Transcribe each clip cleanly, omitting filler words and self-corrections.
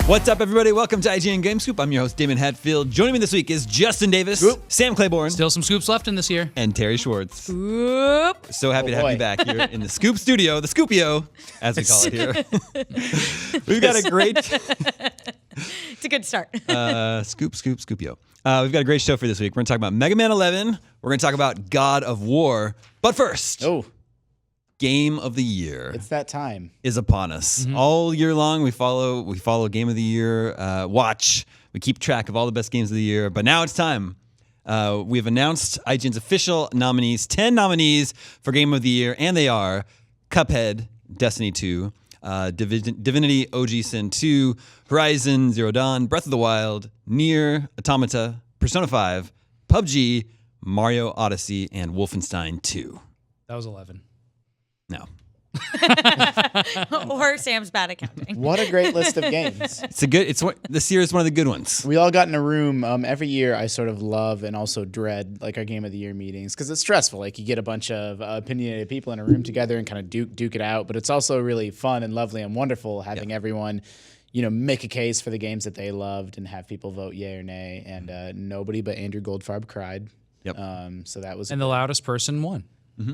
What's up, everybody? Welcome to IGN Game Scoop. I'm your host, Damon Hatfield. Joining me this week is Justin Davis, Scoop. Sam Claiborne, Still some scoops left in this year. and Terry Schwartz. Whoop. So happy to have you back here in the Scoop Studio, the Scoopio, as we call it here. We've got a great It's a good start. Scoopio. We've got a great show for this week. We're going to talk about Megaman 11. We're going to talk about God of War. But first, Game of the Year. It's that time. Is upon us. All year long, we follow Game of the Year watch. We keep track of all the best games of the year. But now it's time. We've announced IGN's official nominees, 10 nominees for Game of the Year, and they are Cuphead, Destiny 2, Divinity OG Sin 2, Horizon Zero Dawn, Breath of the Wild, Nier, Automata, Persona 5, PUBG, Mario Odyssey, and Wolfenstein 2. That was 11. No. Or Sam's bad at counting. What a great list of games. This year is one of the good ones. We all got in a room. Every year I sort of love and also dread like our Game of the Year meetings because it's stressful. Like you get a bunch of opinionated people in a room together and kind of duke it out. But it's also really fun and lovely and wonderful having everyone, make a case for the games that they loved and have people vote yay or nay. And nobody but Andrew Goldfarb cried. Yep. So that was And the loudest person won.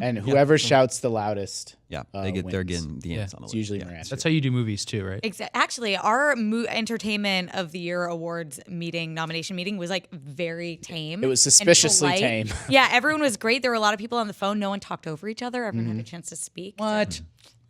And whoever shouts the loudest, they're wins. getting the ends on the It's list. usually Miranda. That's how you do movies too, right? Actually, our Entertainment of the Year Awards nomination meeting was like very tame. It was and suspiciously polite. tame. Yeah, everyone was great. There were a lot of people on the phone. No one talked over each other. Everyone had a chance to speak. What?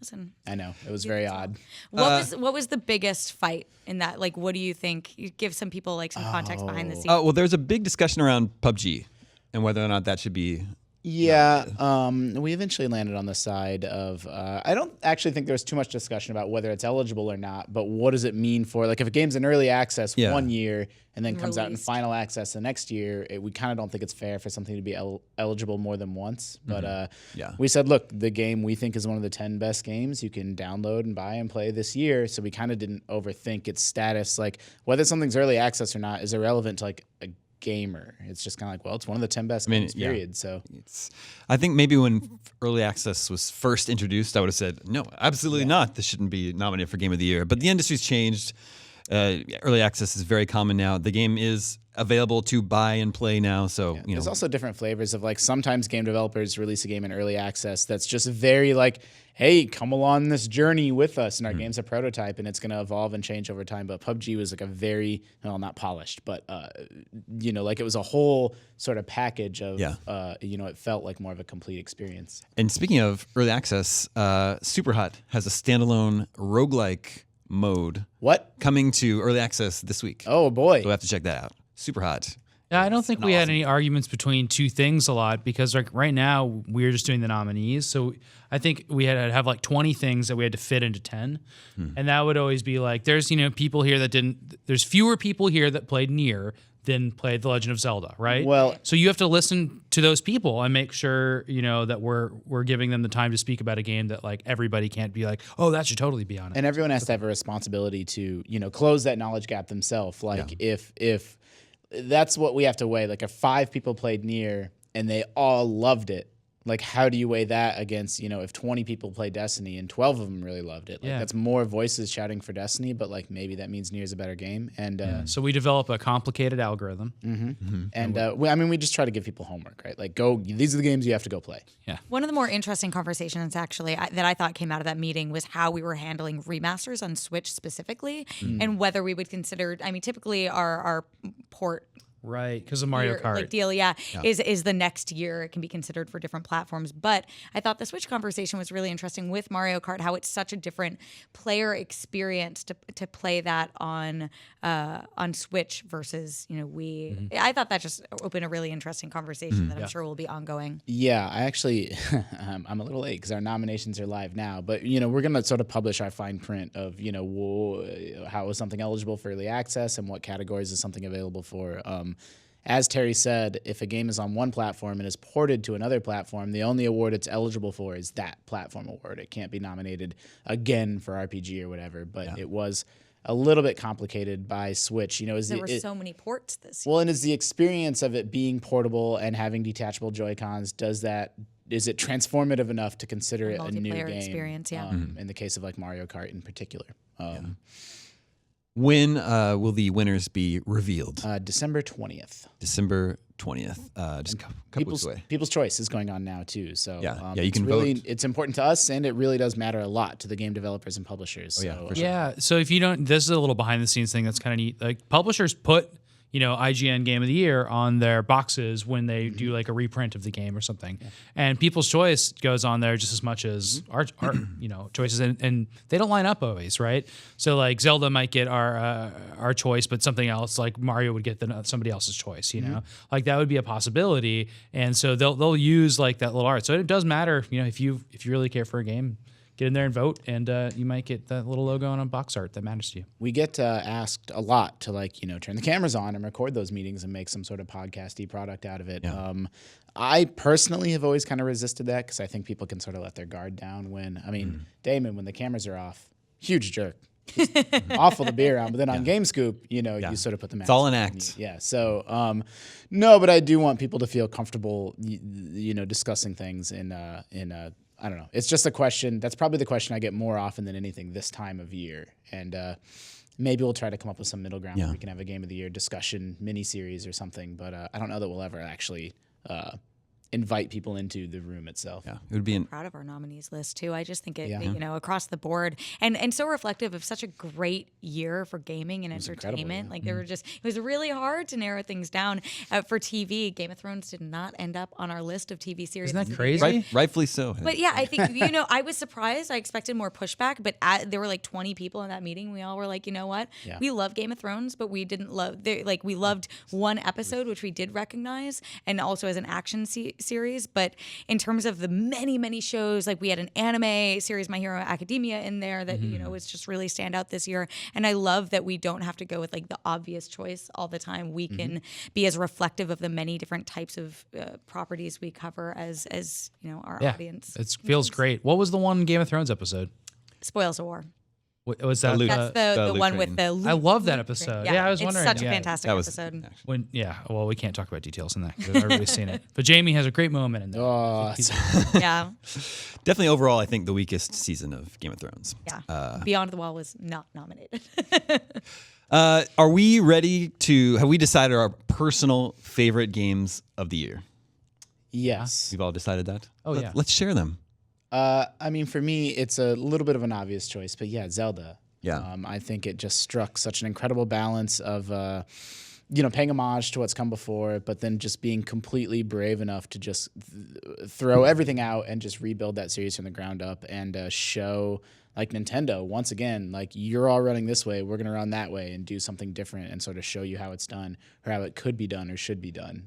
Listen, I know. It was very odd. what was the biggest fight in that? Like, what do you think? You give some people like some context behind the scenes. Well, there's a big discussion around PUBG and whether or not that should be. Yeah, we eventually landed on the side of I don't actually think there's too much discussion about whether it's eligible or not, but what does it mean for, like, if a game's in early access 1 year and then comes out in final access the next year, we kind of don't think it's fair for something to be eligible more than once. But we said, look, the game we think is one of the 10 best games you can download and buy and play this year, so we kind of didn't overthink its status. Like, whether something's early access or not is irrelevant to, like, a gamer. It's just kind of like, well, it's one of the 10 best games, period. So I think maybe when early access was first introduced, I would have said, no, absolutely not. This shouldn't be nominated for Game of the Year. But the industry's changed. Early access is very common now. The game is available to buy and play now. So, there's also different flavors of, like, sometimes game developers release a game in early access that's just very like, hey, come along this journey with us. And our game's a prototype and it's going to evolve and change over time. But PUBG was like a very, not polished, but, like it was a whole sort of package of, it felt like more of a complete experience. And speaking of early access, Superhot has a standalone roguelike mode. What? Coming to early access this week. Oh, boy. So we have to check that out. Superhot. Yeah, I don't think we had any arguments between two things a lot because like right now we're just doing the nominees. So I think we had to have like 20 things that we had to fit into 10. And that would always be like, there's, people here that there's fewer people here that played Nier than played The Legend of Zelda, right? Well, so you have to listen to those people and make sure, that we're giving them the time to speak about a game that like everybody can't be like, oh, that should totally be on it. And everyone has to have a responsibility to, close that knowledge gap themselves. Like if that's what we have to weigh. Like if 5 people played Nier and they all loved it, like how do you weigh that against, if 20 people play Destiny and 12 of them really loved it? Like that's more voices shouting for Destiny, but like maybe that means Nier's a better game. And so we develop a complicated algorithm. And we just try to give people homework, right? Like these are the games you have to go play. Yeah. One of the more interesting conversations actually that I thought came out of that meeting was how we were handling remasters on Switch specifically and whether we would consider, typically our port Right, because of Mario Kart. Like deal, is the next year. It can be considered for different platforms. But I thought the Switch conversation was really interesting with Mario Kart, how it's such a different player experience to play that on Switch versus Wii. I thought that just opened a really interesting conversation that I'm sure will be ongoing. Yeah, I actually, I'm a little late because our nominations are live now. But we're gonna sort of publish our fine print of how is something eligible for early access and what categories is something available for. As Terry said, if a game is on one platform and is ported to another platform, the only award it's eligible for is that platform award. It can't be nominated again for RPG or whatever. But it was a little bit complicated by Switch. There were so many ports this year. Well, and is the experience of it being portable and having detachable Joy-Cons, is it transformative enough to consider it a new game? Experience, in the case of like Mario Kart in particular. When will the winners be revealed? December 20th. December 20th. Just a couple weeks away. People's Choice is going on now too. So you can really, vote. It's important to us, and it really does matter a lot to the game developers and publishers. Oh, yeah, so, for sure. Yeah. So if you don't, this is a little behind the scenes thing that's kind of neat. Like publishers put, IGN Game of the Year on their boxes when they do like a reprint of the game or something. Yeah. And People's Choice goes on there just as much as our choices, and they don't line up always, right? So like Zelda might get our choice, but something else like Mario would get somebody else's choice. Like that would be a possibility, and so they'll use like that little art. So it does matter, if you really care for a game. Get in there and vote, and you might get that little logo on a box art that matters to you. We get asked a lot to turn the cameras on and record those meetings and make some sort of podcasty product out of it. Yeah. I personally have always kind of resisted that because I think people can sort of let their guard down Damon, when the cameras are off, huge jerk. Awful to be around, but then on Game Scoop, you sort of put the mask. It's all an act. Yeah. So, no, but I do want people to feel comfortable, discussing things in I don't know. It's just a question. That's probably the question I get more often than anything this time of year. And maybe we'll try to come up with some middle ground where we can have a Game of the Year discussion mini-series or something. But I don't know that we'll ever actually invite people into the room itself. Yeah, it would be proud of our nominees list too. I just think it, across the board and so reflective of such a great year for gaming and entertainment. Like it was really hard to narrow things down. For TV, Game of Thrones did not end up on our list of TV series. Isn't that crazy? Rightfully so. But yeah, I think I was surprised. I expected more pushback, but there were like 20 people in that meeting. We all were like, you know what? Yeah. We love Game of Thrones, but we didn't love we loved one episode, which we did recognize, and also as an action series. But in terms of the many shows, like we had an anime series, My Hero Academia, in there that was just really stand out this year. And I love that we don't have to go with like the obvious choice all the time. We can be as reflective of the many different types of properties we cover as our audience. It feels great. What was the one Game of Thrones episode? Spoils of War. Was that That's the one with the I love that episode. Yeah, I was wondering. It's such a fantastic episode. Well, we can't talk about details in that because I've already seen it. But Jamie has a great moment in there. Oh, yeah. Definitely overall, I think the weakest season of Game of Thrones. Yeah. Beyond the Wall was not nominated. Are we ready to, have we decided our personal favorite games of the year? Yes. We've all decided that? Yeah. Let's share them. For me, it's a little bit of an obvious choice, but Zelda. Yeah. I think it just struck such an incredible balance of, paying homage to what's come before, but then just being completely brave enough to just throw everything out and just rebuild that series from the ground up and show, like Nintendo, once again, like you're all running this way, we're going to run that way and do something different and sort of show you how it's done or how it could be done or should be done.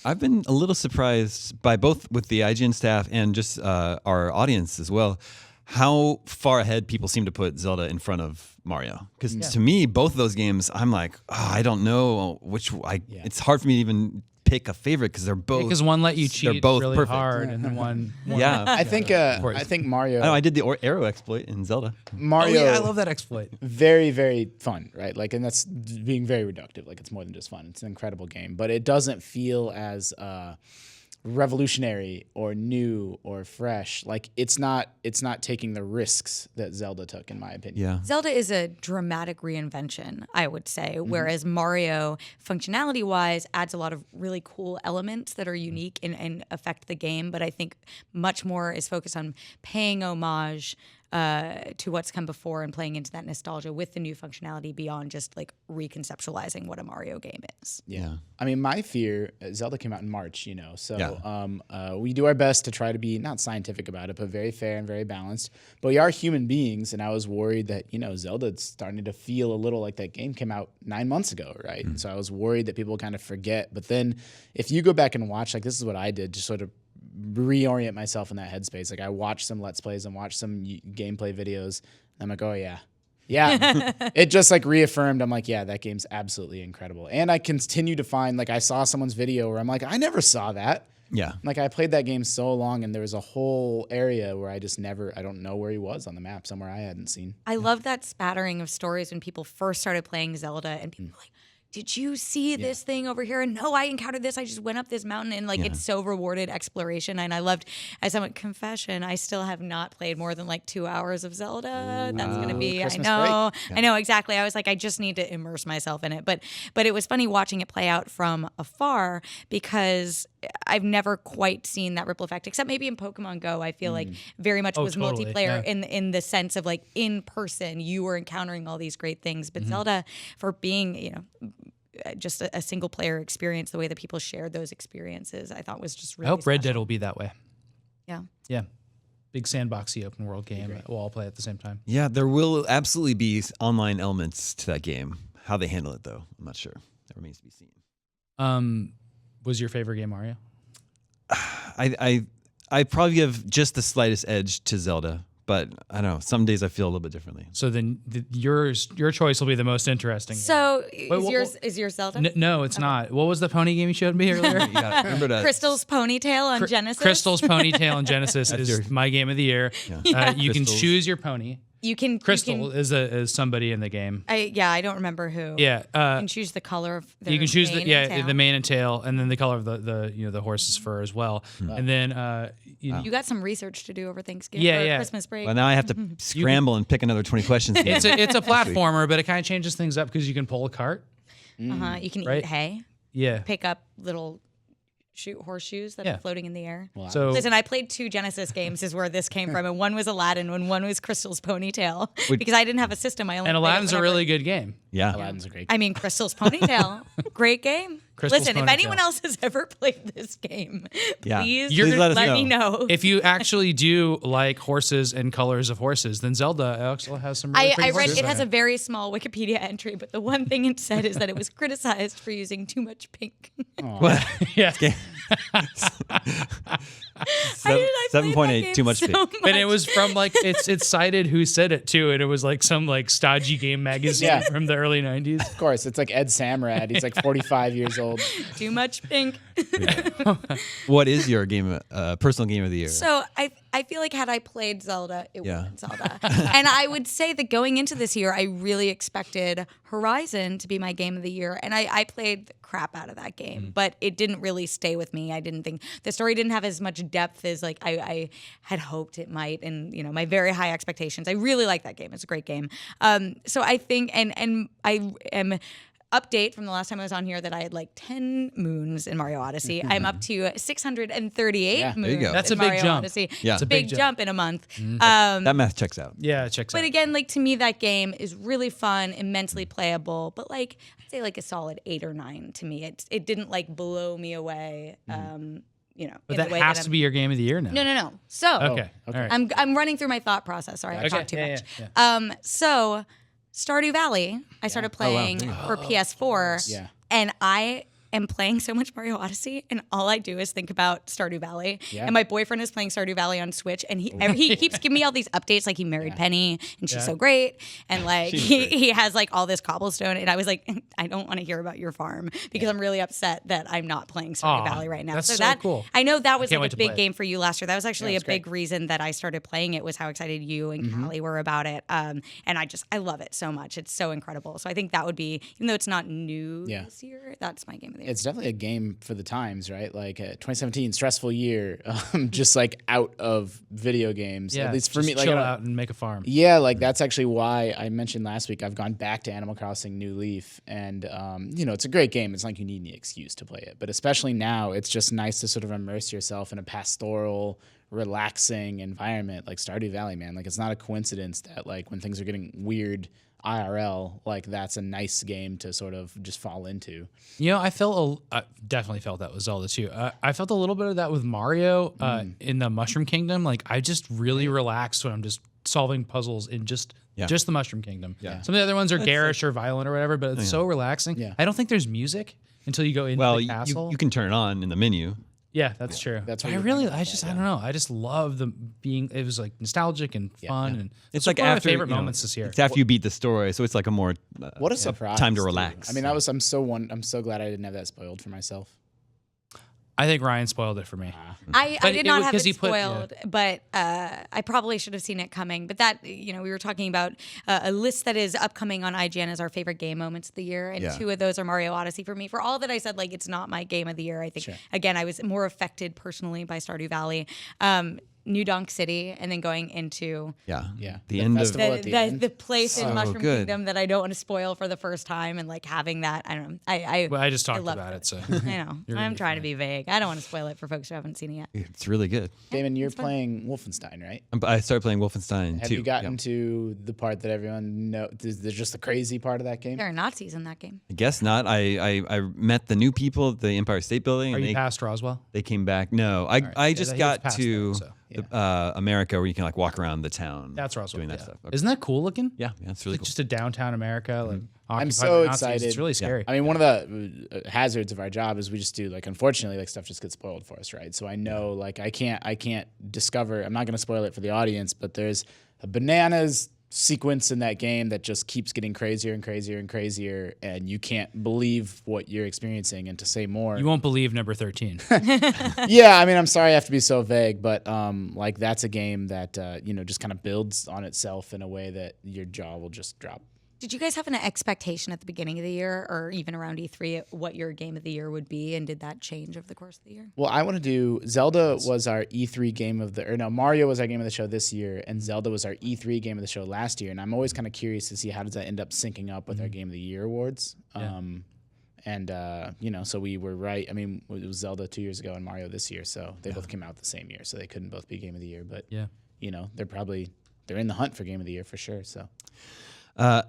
I've been a little surprised by both with the IGN staff and just our audience as well, how far ahead people seem to put Zelda in front of Mario. Because to me, both of those games, I'm like, I don't know which. It's hard for me to even pick a favorite because they're both. Because one let you cheat they're both really perfect. hard, and then one. I think Mario. I did the arrow exploit in Zelda. Mario. I love that exploit. Very, very fun, right? Like, and that's being very reductive. Like, it's more than just fun. It's an incredible game, but it doesn't feel as revolutionary or new or fresh. Like it's not taking the risks that Zelda took, in my opinion. Yeah. Zelda is a dramatic reinvention, I would say, whereas Mario, functionality wise, adds a lot of really cool elements that are unique and affect the game, but I think much more is focused on paying homage to what's come before and playing into that nostalgia with the new functionality beyond just like reconceptualizing what a Mario game is. Yeah. I mean, my fear, Zelda came out in March, so we do our best to try to be not scientific about it, but very fair and very balanced. But we are human beings, and I was worried that, Zelda's starting to feel a little like that game came out 9 months ago, right? And so I was worried that people kind of forget. But then if you go back and watch, like this is what I did, just sort of reorient myself in that headspace. Like I watched some Let's Plays and watched some gameplay videos. And I'm like, oh yeah. It just like reaffirmed. I'm like, yeah, that game's absolutely incredible. And I continue to find, like I saw someone's video where I'm like, I never saw that. Yeah. Like I played that game so long and there was a whole area where I don't know where he was on the map, somewhere I hadn't seen. I love that spattering of stories when people first started playing Zelda and people were like, did you see this thing over here? And no, I encountered this. I just went up this mountain, and like it's so rewarded exploration. And I loved, as a confession, I still have not played more than like 2 hours of Zelda. That's gonna be Christmas I break. know exactly. I was like, I just need to immerse myself in it. But it was funny watching it play out from afar because I've never quite seen that ripple effect, except maybe in Pokemon Go. I feel like very much was totally, multiplayer in the sense of like in person, you were encountering all these great things. But Zelda, for being just a single player experience, the way that people shared those experiences, I thought was just really. I hope Red special. Dead will be that way. Yeah. Yeah. Big sandboxy open world game that we'll all play at the same time. Yeah, there will absolutely be online elements to that game. How they handle it, though, I'm not sure. That remains to be seen. Was your favorite game Mario? I probably give just the slightest edge to Zelda, but I don't know. Some days I feel a little bit differently. So then your choice will be the most interesting. So Wait, is yours Zelda? No, it's not. What was the pony game you showed me earlier? You gotta remember to Crystal's Ponytail on Genesis. Crystal's Ponytail on Genesis is my game of the year. You can Crystals. choose your pony. You can Crystal is somebody in the game. I don't remember who. Yeah, You can choose the color of their you can choose mane and tail. the mane and tail, and then the color of the horse's fur as well. And then You got some research to do over Thanksgiving or Christmas break. Well, now I have to scramble and pick another 20 questions. it's a platformer, but it kind of changes things up because you can pull a cart. You can Right? eat hay, Yeah. pick up little horseshoes that are floating in the air. Wow. So Listen, I played 2 Genesis games is where this came from, and one was Aladdin and one was Crystal's Ponytail because I didn't have a system. I only and played it Aladdin's a whenever- really good game. Yeah. Aladdin's a great. I mean, Crystal's Ponytail, great game. Crystal's Listen, if Ponytail. anyone else has ever played this game, Yeah. please, Please let us me know. know. If you actually do like horses and colors of horses, then Zelda also has some. Really I pretty read horses it in has a very small Wikipedia entry, but the one thing it said is that it was criticized for using too much pink. yeah. I played that 7.8, game too much so pink. And it was from like it's cited who said it too, and it was like some like stodgy game magazine Yeah. from the early 90s. Of course, it's like Ed Samrad. He's like 45 years old. Too much pink. What is your personal game of the year? So I feel like had I played Zelda, it would Yeah. have been Zelda. And I would say that going into this year, I really expected Horizon to be my game of the year. And I played the crap out of that game, but it didn't really stay with me. I didn't think the story didn't have as much depth as like I had hoped it might. And my very high expectations. I really like that game. It's a great game. So I think and I am update from the last time I was on here that I had like 10 moons in Mario Odyssey. I'm up to 638 Yeah, moons there you go. That's in a big Mario jump. Odyssey. Yeah. It's a big jump in a month. That math checks out. Yeah, it checks But out. again, like to me, that game is really fun, immensely playable. But like I'd say like a solid 8 or 9 to me. It didn't like blow me away. But in that the way has that to be your game of the year now. No. So Okay. All right. I'm running through my thought process. Sorry, I talked too much. Yeah. So Stardew Valley, I started playing for PS4. Yeah. And I am playing so much Mario Odyssey, and all I do is think about Stardew Valley. Yeah. And my boyfriend is playing Stardew Valley on Switch, and he keeps giving me all these updates, like he married Penny, and she's so great, and like he has like all this cobblestone, and I was like, I don't want to hear about your farm because I'm really upset that I'm not playing Stardew Valley right now. that's so that cool. I know that was can't like wait a to play big it. game for you last year. That was actually a it's great. big reason that I started playing it was how excited you and Callie were about it, and I love it so much. It's so incredible. So I think that would be, even though it's not new this year, that's my game of the year. It's definitely a game for the times, right? Like 2017, stressful year, just like out of video games. Yeah, At least for just me, like chill out and make a farm. yeah, like that's actually why I mentioned last week I've gone back to Animal Crossing New Leaf, and it's a great game. It's not like you need any excuse to play it, but especially now, it's just nice to sort of immerse yourself in a pastoral, relaxing environment like Stardew Valley, man. Like it's not a coincidence that like when things are getting weird IRL, like that's a nice game to sort of just fall into. I definitely felt that with Zelda too. I felt a little bit of that with Mario in the Mushroom Kingdom. Like I just really relaxed when I'm just solving puzzles in just the Mushroom Kingdom. Yeah. Some of the other ones are garish or violent or whatever, but it's so relaxing. Yeah. I don't think there's music until you go into Well, the castle. you can turn it on in the menu. Yeah, that's true. That's But what I you're thinking I about don't know. I just love it was like nostalgic and fun, and It's like like one after of my favorite you know, moments this year. It's after you beat the story, so it's like a more What a surprise! time to too. relax. I mean, I'm so glad I didn't have that spoiled for myself. I think Ryan spoiled it for me. I But did it not was have 'cause it he put- yeah. spoiled, but I probably should have seen it coming. But that, we were talking about a list that is upcoming on IGN as our favorite game moments of the year, and 2 of those are Mario Odyssey for me. For all that I said, like, it's not my game of the year, I think, again, I was more affected personally by Stardew Valley. New Donk City, and then going into the end of festival at the end. the place in Mushroom good. Kingdom that I don't want to spoil for the first time, and like having that, I don't know. I just talked loved about it, so I know. I'm trying to be vague. I don't want to spoil it for folks who haven't seen it yet. it's really good. Damon, you're playing Wolfenstein, right? I started playing Wolfenstein Have 2. you gotten to the part that everyone knows? There's just the crazy part of that game. There are Nazis in that game. I guess not. I met the new people at the Empire State Building, Are and you past Roswell? they came back. No, I just he was got past to that, so. America, where you can like walk around the town. That's Roswell. doing that yeah. stuff. Okay. Isn't that cool looking? Yeah, it's really cool. Just a downtown America. Like, occupied so by Nazis. excited. It's really scary. I mean, one of the hazards of our job is we just do like, unfortunately, like stuff just gets spoiled for us, right? So I know, like, I can't discover. I'm not going to spoil it for the audience, but there's a bananas sequence in that game that just keeps getting crazier and crazier and crazier, and you can't believe what you're experiencing. And to say more, You won't believe number 13. yeah, I mean, I'm sorry I have to be so vague, but like that's a game that just kind of builds on itself in a way that your jaw will just drop. Did you guys have an expectation at the beginning of the year, or even around E3, what your game of the year would be, and did that change over the course of the year? Well, I want to do Zelda was our E3 game of the, or no, Mario was our game of the show this year, and Zelda was our E3 game of the show last year. And I'm always kind of curious to see how does that end up syncing up with our game of the year awards. So we were right. I mean, it was Zelda 2 years ago and Mario this year, so they both came out the same year, so they couldn't both be game of the year. But they're in the hunt for game of the year for sure. So.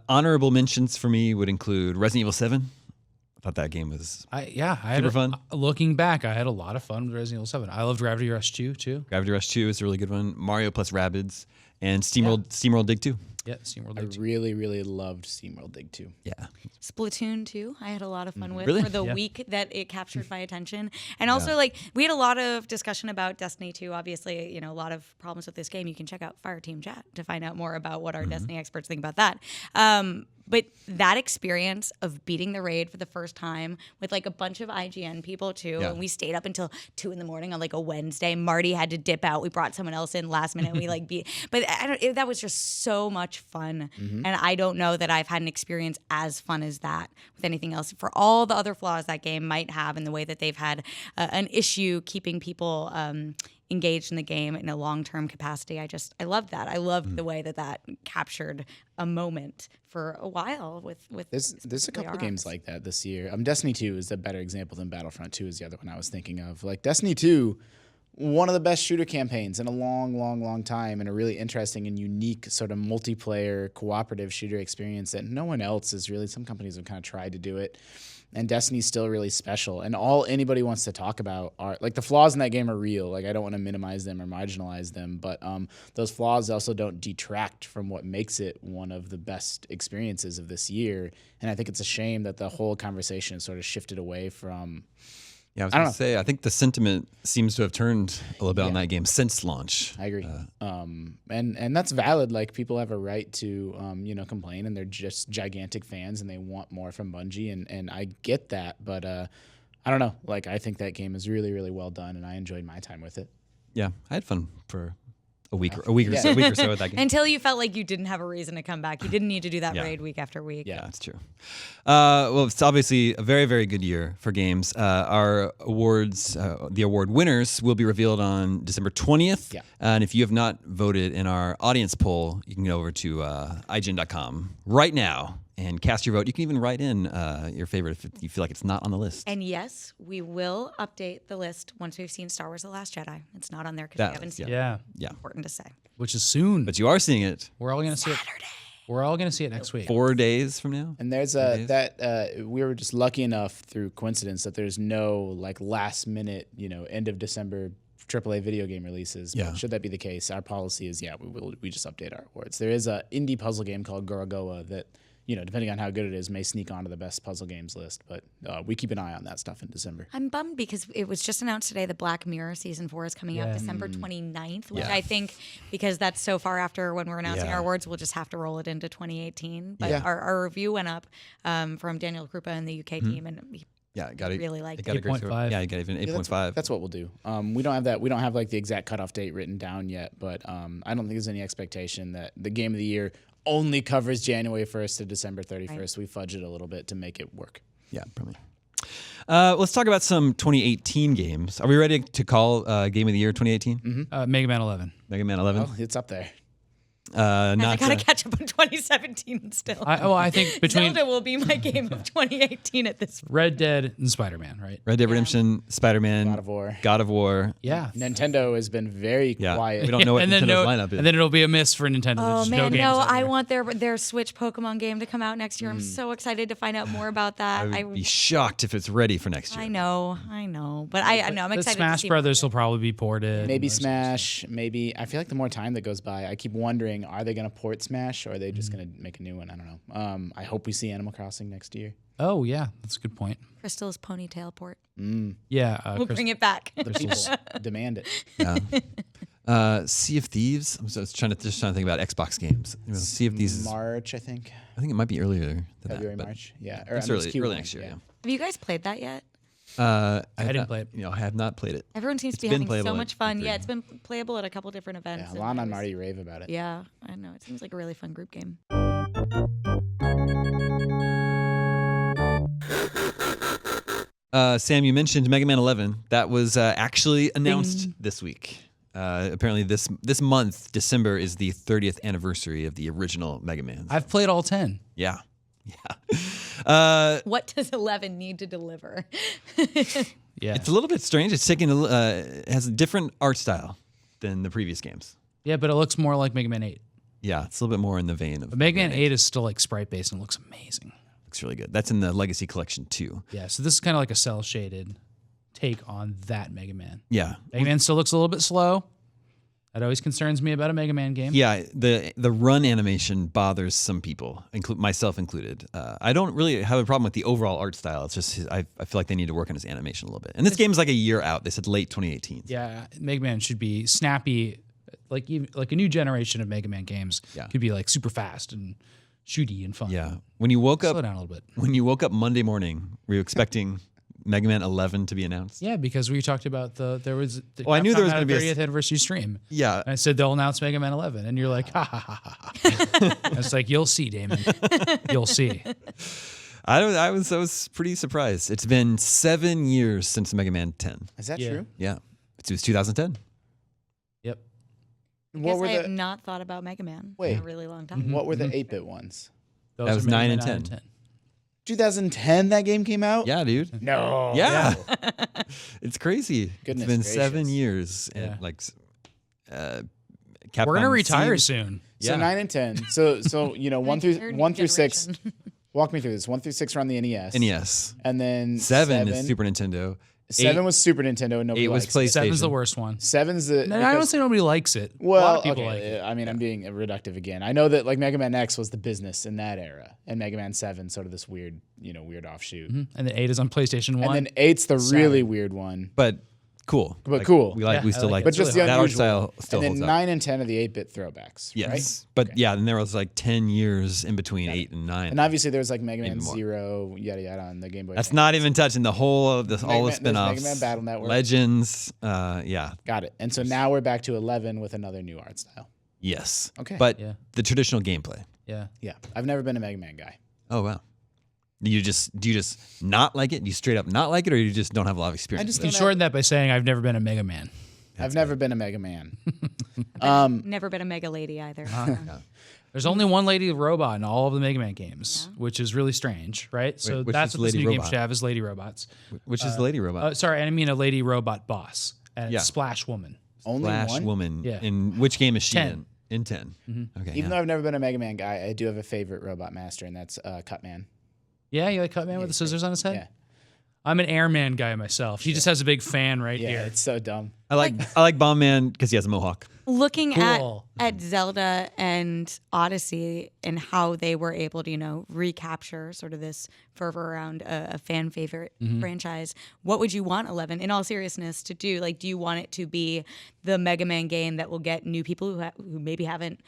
Honorable mentions for me would include Resident Evil 7. I thought that game was Super fun. Looking back, I had a lot of fun with Resident Evil 7. I loved Gravity Rush 2 too. Gravity Rush 2 is a really good one. Mario plus Rabbids and SteamWorld Dig 2. Yeah, SteamWorld. I really, really loved SteamWorld Dig 2. Yeah. Splatoon 2, I had a lot of fun with Really? for the week that it captured my attention. And also, like, we had a lot of discussion about Destiny 2. Obviously, a lot of problems with this game. You can check out Fireteam Chat to find out more about what our Destiny experts think about that. But that experience of beating the raid for the first time with like a bunch of IGN people too, and we stayed up until 2 a.m. on like a Wednesday. Marty had to dip out. We brought someone else in last minute. We like beat, but that was just so much fun. And I don't know that I've had an experience as fun as that with anything else. For all the other flaws that game might have in the way that they've had an issue keeping people engaged in the game in a long-term capacity. I loved that. I loved the way that captured a moment for a while with There's a couple of games like that this year. Destiny 2 is a better example than Battlefront 2 is the other one I was thinking of. Like Destiny 2, one of the best shooter campaigns in a long, long, long time, and a really interesting and unique sort of multiplayer cooperative shooter experience that no one else is really. Some companies have kind of tried to do it. And Destiny's still really special. And all anybody wants to talk about are, like, the flaws in that game are real. Like, I don't want to minimize them or marginalize them. But those flaws also don't detract from what makes it one of the best experiences of this year. And I think it's a shame that the whole conversation has sort of shifted away from... Yeah, I was going to say, I think the sentiment seems to have turned a little bit on that game since launch. I agree. And that's valid. Like, people have a right to, complain, and they're just gigantic fans, and they want more from Bungie, and I get that. But I don't know. Like, I think that game is really, really well done, and I enjoyed my time with it. Yeah, I had fun for a week or so with that game. Until you felt like you didn't have a reason to come back. You didn't need to do that raid week after week. Yeah, that's true. Well, it's obviously a very, very good year for games. Our awards, the award winners, will be revealed on December 20th. Yeah. And if you have not voted in our audience poll, you can go over to IGN.com right now and cast your vote. You can even write in your favorite if you feel like it's not on the list. And yes, we will update the list once we've seen Star Wars The Last Jedi. It's not on there because we haven't seen it. Yeah. Important to say. Which is soon. But you are seeing it. We're all going to see it. We're all going to see it next week. 4 days from now. And there's we were just lucky enough through coincidence that there's no like last minute, end of December AAA video game releases. Yeah. But should that be the case, our policy is we just update our awards. There is a indie puzzle game called Gorogoa that, depending on how good it is, may sneak onto the best puzzle games list. But we keep an eye on that stuff in December. I'm bummed because it was just announced today that Black Mirror Season 4 is coming out December 29th, which I think, because that's so far after when we're announcing our awards, we'll just have to roll it into 2018. But our review went up from Daniel Krupa and the UK team, and Yeah, got it. Really liked it. Got a great score. 8.5. Yeah, you got even 8.5. That's what we'll do. We don't have that. We don't have like the exact cutoff date written down yet, but I don't think there's any expectation that the game of the year only covers January 1st to December 31st. Right. We fudge it a little bit to make it work. Yeah, probably. Let's talk about some 2018 games. Are we ready to call Game of the Year 2018? Mm-hmm. Mega Man 11. Mega Man 11? Oh, it's up there. I gotta catch up on 2017 still. I think between Zelda will be my game of 2018 at this point. Red Dead and Spider-Man, right? Red Dead Redemption, Spider-Man, God of War. Yeah. Nintendo has been very quiet. We don't know what and Nintendo's then lineup is. And then it'll be a miss for Nintendo. Oh There's man, games out I there. want their Switch Pokemon game to come out next year. I'm so excited to find out more about that. I would be shocked if it's ready for next year. I know, but I'm The excited. Smash to see Brothers will probably be ported. Maybe Smash. Maybe I feel like the more time that goes by, I keep wondering: are they going to port Smash, or are they just going to make a new one? I don't know. I hope we see Animal Crossing next year. Oh yeah, that's a good point. Crystal's Ponytail port. Yeah, We'll bring it back. The people demand it. Yeah. Sea of Thieves. I was trying to think about Xbox games. Sea of Thieves. March, I think. I think it might be earlier than February, that. March. Yeah, It's early next year. Yeah. Have you guys played that yet? I didn't play it. I have not played it. Everyone seems to be been having so playable much at fun. E3. Yeah, it's been playable at a couple different events. Yeah, and Lana I and was- Marty rave about it. Yeah, I know. It seems like a really fun group game. Sam, you mentioned Mega Man 11. That was actually announced this week. Apparently, this month, December, is the 30th anniversary of the original Mega Man. I've played all 10. Yeah. What does 11 need to deliver? Yeah. It's a little bit strange. It's taking it has a different art style than the previous games. Yeah, but it looks more like Mega Man 8. Yeah, it's a little bit more in the vein of But Mega Man 8 is still like sprite based and looks amazing. Looks really good. That's in the Legacy Collection too. Yeah, so this is kind of like a cell shaded take on that Mega Man. Yeah. Mega Man still looks a little bit slow. That always concerns me about a Mega Man game. Yeah, the run animation bothers some people, myself included. I don't really have a problem with the overall art style. It's just I feel like they need to work on his animation a little bit. And this game is like a year out. They said late 2018. Yeah, Mega Man should be snappy, like a new generation of Mega Man games could be like super fast and shooty and fun. Yeah. When you woke Slow up down a little bit. When you woke up Monday morning, were you expecting Mega Man 11 to be announced? Yeah, because we talked about I knew there was going to be a 30th anniversry stream. Yeah. And I said they'll announce Mega Man 11, and you're like, ha ha ha ha. I was like, you'll see, Damon. You'll see. I was pretty surprised. It's been 7 years since Mega Man 10. Is that Yeah. true? Yeah. It was 2010. Yep. I What guess were I have the not thought about Mega Man Wait. in a really long time. What were the 8-bit ones? Those That was are Mega 9 Man and 10. 2010 that game came out? Yeah, dude. No. Yeah. It's crazy. Goodness it's been gracious. 7 years. Yeah. And We're going to Capcom retire seemed- soon. So Yeah. 9 and 10. So you know, 1 through 6. Generation. Walk me through this. 1 through 6 were on the NES. NES. And then 7 is Super Nintendo. 7 was Super Nintendo and nobody 8 was likes it. PlayStation. 7's the worst one. 7's the No, I don't say nobody likes it. well, a lot of people okay, like it. I mean, I'm being reductive again. I know that like Mega Man X was the business in that era, and Mega Man 7 sort of this weird offshoot. And then 8 is on PlayStation 1. And then 8's the really weird one. But cool. But cool. We Yeah, still I like like it. But just the that art unusual. style still And holds then up. 9 and 10 are the 8-bit throwbacks, Yes. right? But yeah, then there was like 10 years in between 8 and 9. And obviously there was like Mega Man Maybe more. 0, yada yada on the Game Boy. That's Advance. not even touching the whole of this, all the Man- there's spin-offs. Mega Man Battle Network. Legends. Yeah. Got it. And so now we're back to 11 with another new art style. Yes. Okay. But Yeah. the traditional gameplay. yeah. Yeah. I've never been a Mega Man guy. Oh wow. Do you just not like it? Do you straight up not like it, or you just don't have a lot of experience? I just You don't shorten that by saying I've never been a Mega Man. I've never been a Mega Man. Never been a Mega Lady either. There's only one lady robot in all of the Mega Man games, which is really strange, right? So which that's is what this Lady new game Robot? should have is lady robots. Which is the lady robot? Sorry, I mean a lady robot boss. And Yeah. it's Splash Woman. Only Flash one? Woman. Yeah. In which game is she 10. in? In 10. Okay. Even yeah. though I've never been a Mega Man guy, I do have a favorite robot master, and that's Cutman. Yeah, you like Cutman with the he's scissors on his head? Yeah. I'm an Airman guy myself. He just has a big fan right Yeah, here. it's so dumb. I like Bomb Man because he has a mohawk. Looking Cool. at Zelda and Odyssey and how they were able to, recapture sort of this fervor around a fan favorite franchise, what would you want 11, in all seriousness, to do? Like, do you want it to be the Mega Man game that will get new people who maybe haven't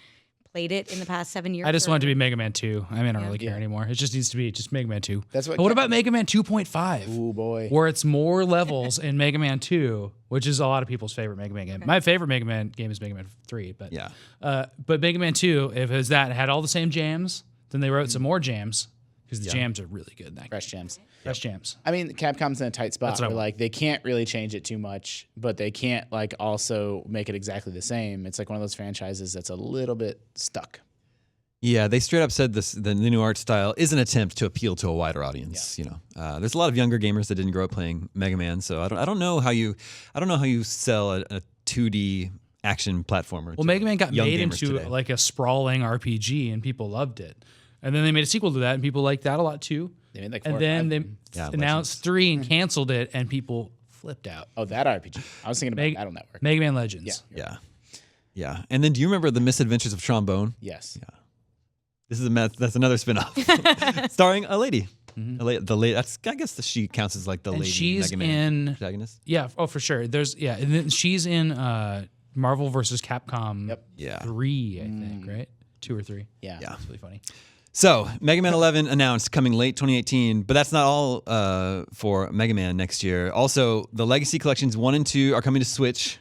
played it in the past 7 years. I just or- want it to be Mega Man 2. I don't really care Yeah. anymore. It just needs to be just Mega Man 2. That's what But what Cap- about Mega Man 2.5? Ooh, boy. Where it's more levels in Mega Man 2, which is a lot of people's favorite Mega Man game. My favorite Mega Man game is Mega Man 3, but Yeah. but Mega Man 2, if it was that, it had all the same jams, then they wrote some more jams because the jams are really good. In that Fresh gems. Fresh jams. I mean, Capcom's in a tight spot That's what I where want. like they can't really change it too much, but they can't like also make it exactly the same. It's like one of those franchises that's a little bit stuck. Yeah, they straight up said the new art style is an attempt to appeal to a wider audience. You know, there's a lot of younger gamers that didn't grow up playing Mega Man, so I don't know how you sell a 2D action platformer. Well, Mega Man got young made gamers into today. like a sprawling RPG, and people loved it. And then they made a sequel to that, and people liked that a lot too. They made like 4 And or then 5 they of them. Yeah, announced 3 and canceled it, and people flipped out. Oh, that RPG. I was thinking about Meg- Battle Network. Mega Man Legends. Yeah. Yeah. And then do you remember the Misadventures of Trombone? Yes. This is that's another spin-off starring a lady. The lady. I guess she counts as like the And lady she's Mega Man in protagonist. Yeah, oh for sure. And then she's in Marvel vs. Capcom Yep. Yeah. 3, I think, right? 2 or 3. Yeah. Yeah. It's really funny. So, Mega Man 11 announced coming late 2018, but that's not all for Mega Man next year. Also, the Legacy Collections 1 and 2 are coming to Switch.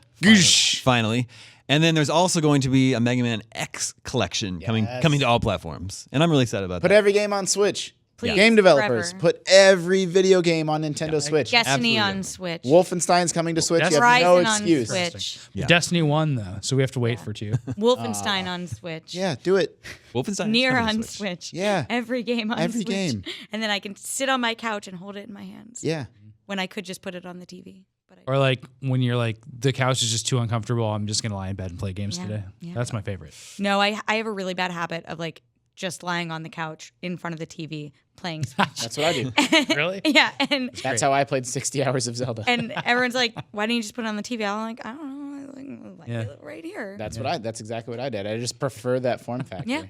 Finally. And then there's also going to be a Mega Man X collection coming to all platforms. And I'm really excited about Put that. every game on Switch. Please, Game developers, forever. put every video game on Nintendo Switch. Destiny Absolutely. on Switch. Wolfenstein's coming to Switch. You have Horizon no on excuse. Switch. Yeah. Destiny 1 though, so we have to wait for 2. Wolfenstein on Switch. Yeah, do it. Wolfenstein is Nier coming to on Switch. Switch. Yeah. Every game on Every Switch. game. And then I can sit on my couch and hold it in my hands. Yeah. When I could just put it on the TV. But Or like when you're like the couch is just too uncomfortable, I'm just gonna lie in bed and play games Yeah, today. yeah. That's my favorite. No, I have a really bad habit of like just lying on the couch in front of the TV playing Switch. That's what I do. Really? Yeah, and That's how I played 60 hours of Zelda. and everyone's like, "Why don't you just put it on the TV?" I'm like, "I don't know, I like Yeah. it right here." That's exactly what I did. I just prefer that form factor. Yeah.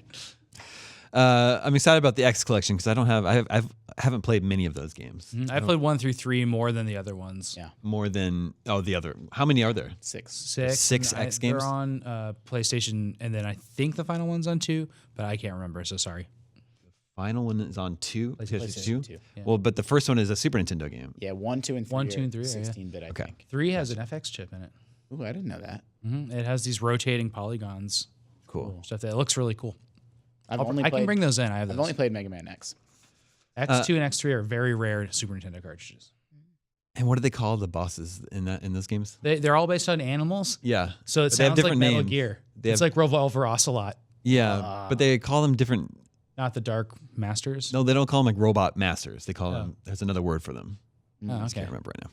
I'm excited about the X collection because I haven't played many of those games. I played 1 through 3 more than the other ones. Yeah. More than the other. How many are there? 6. 6 X games? They're on PlayStation, and then I think the final one's on 2, but I can't remember. So sorry. Final one is on 2. PlayStation 2. Well, but the first one is a Super Nintendo game. Yeah, 1, 2, and 3. 1, 2, and 3 are, yeah. 16-bit, I think. 3 has an FX chip in it. Ooh, I didn't know that. It has these rotating polygons. Cool. Stuff that looks really cool. I I can bring those in. I have I've those. only played Mega Man X. X2 and X3 are very rare Super Nintendo cartridges. And what do they call the bosses in those games? They're all based on animals. Yeah. So it But they have sounds like different Metal names. Gear. They It's have- like Revolver Ocelot, Yeah, but they call them different. not the Dark Masters. No, they don't call them like robot masters. They call them. There's another word for them. Oh, I okay. can't remember right now.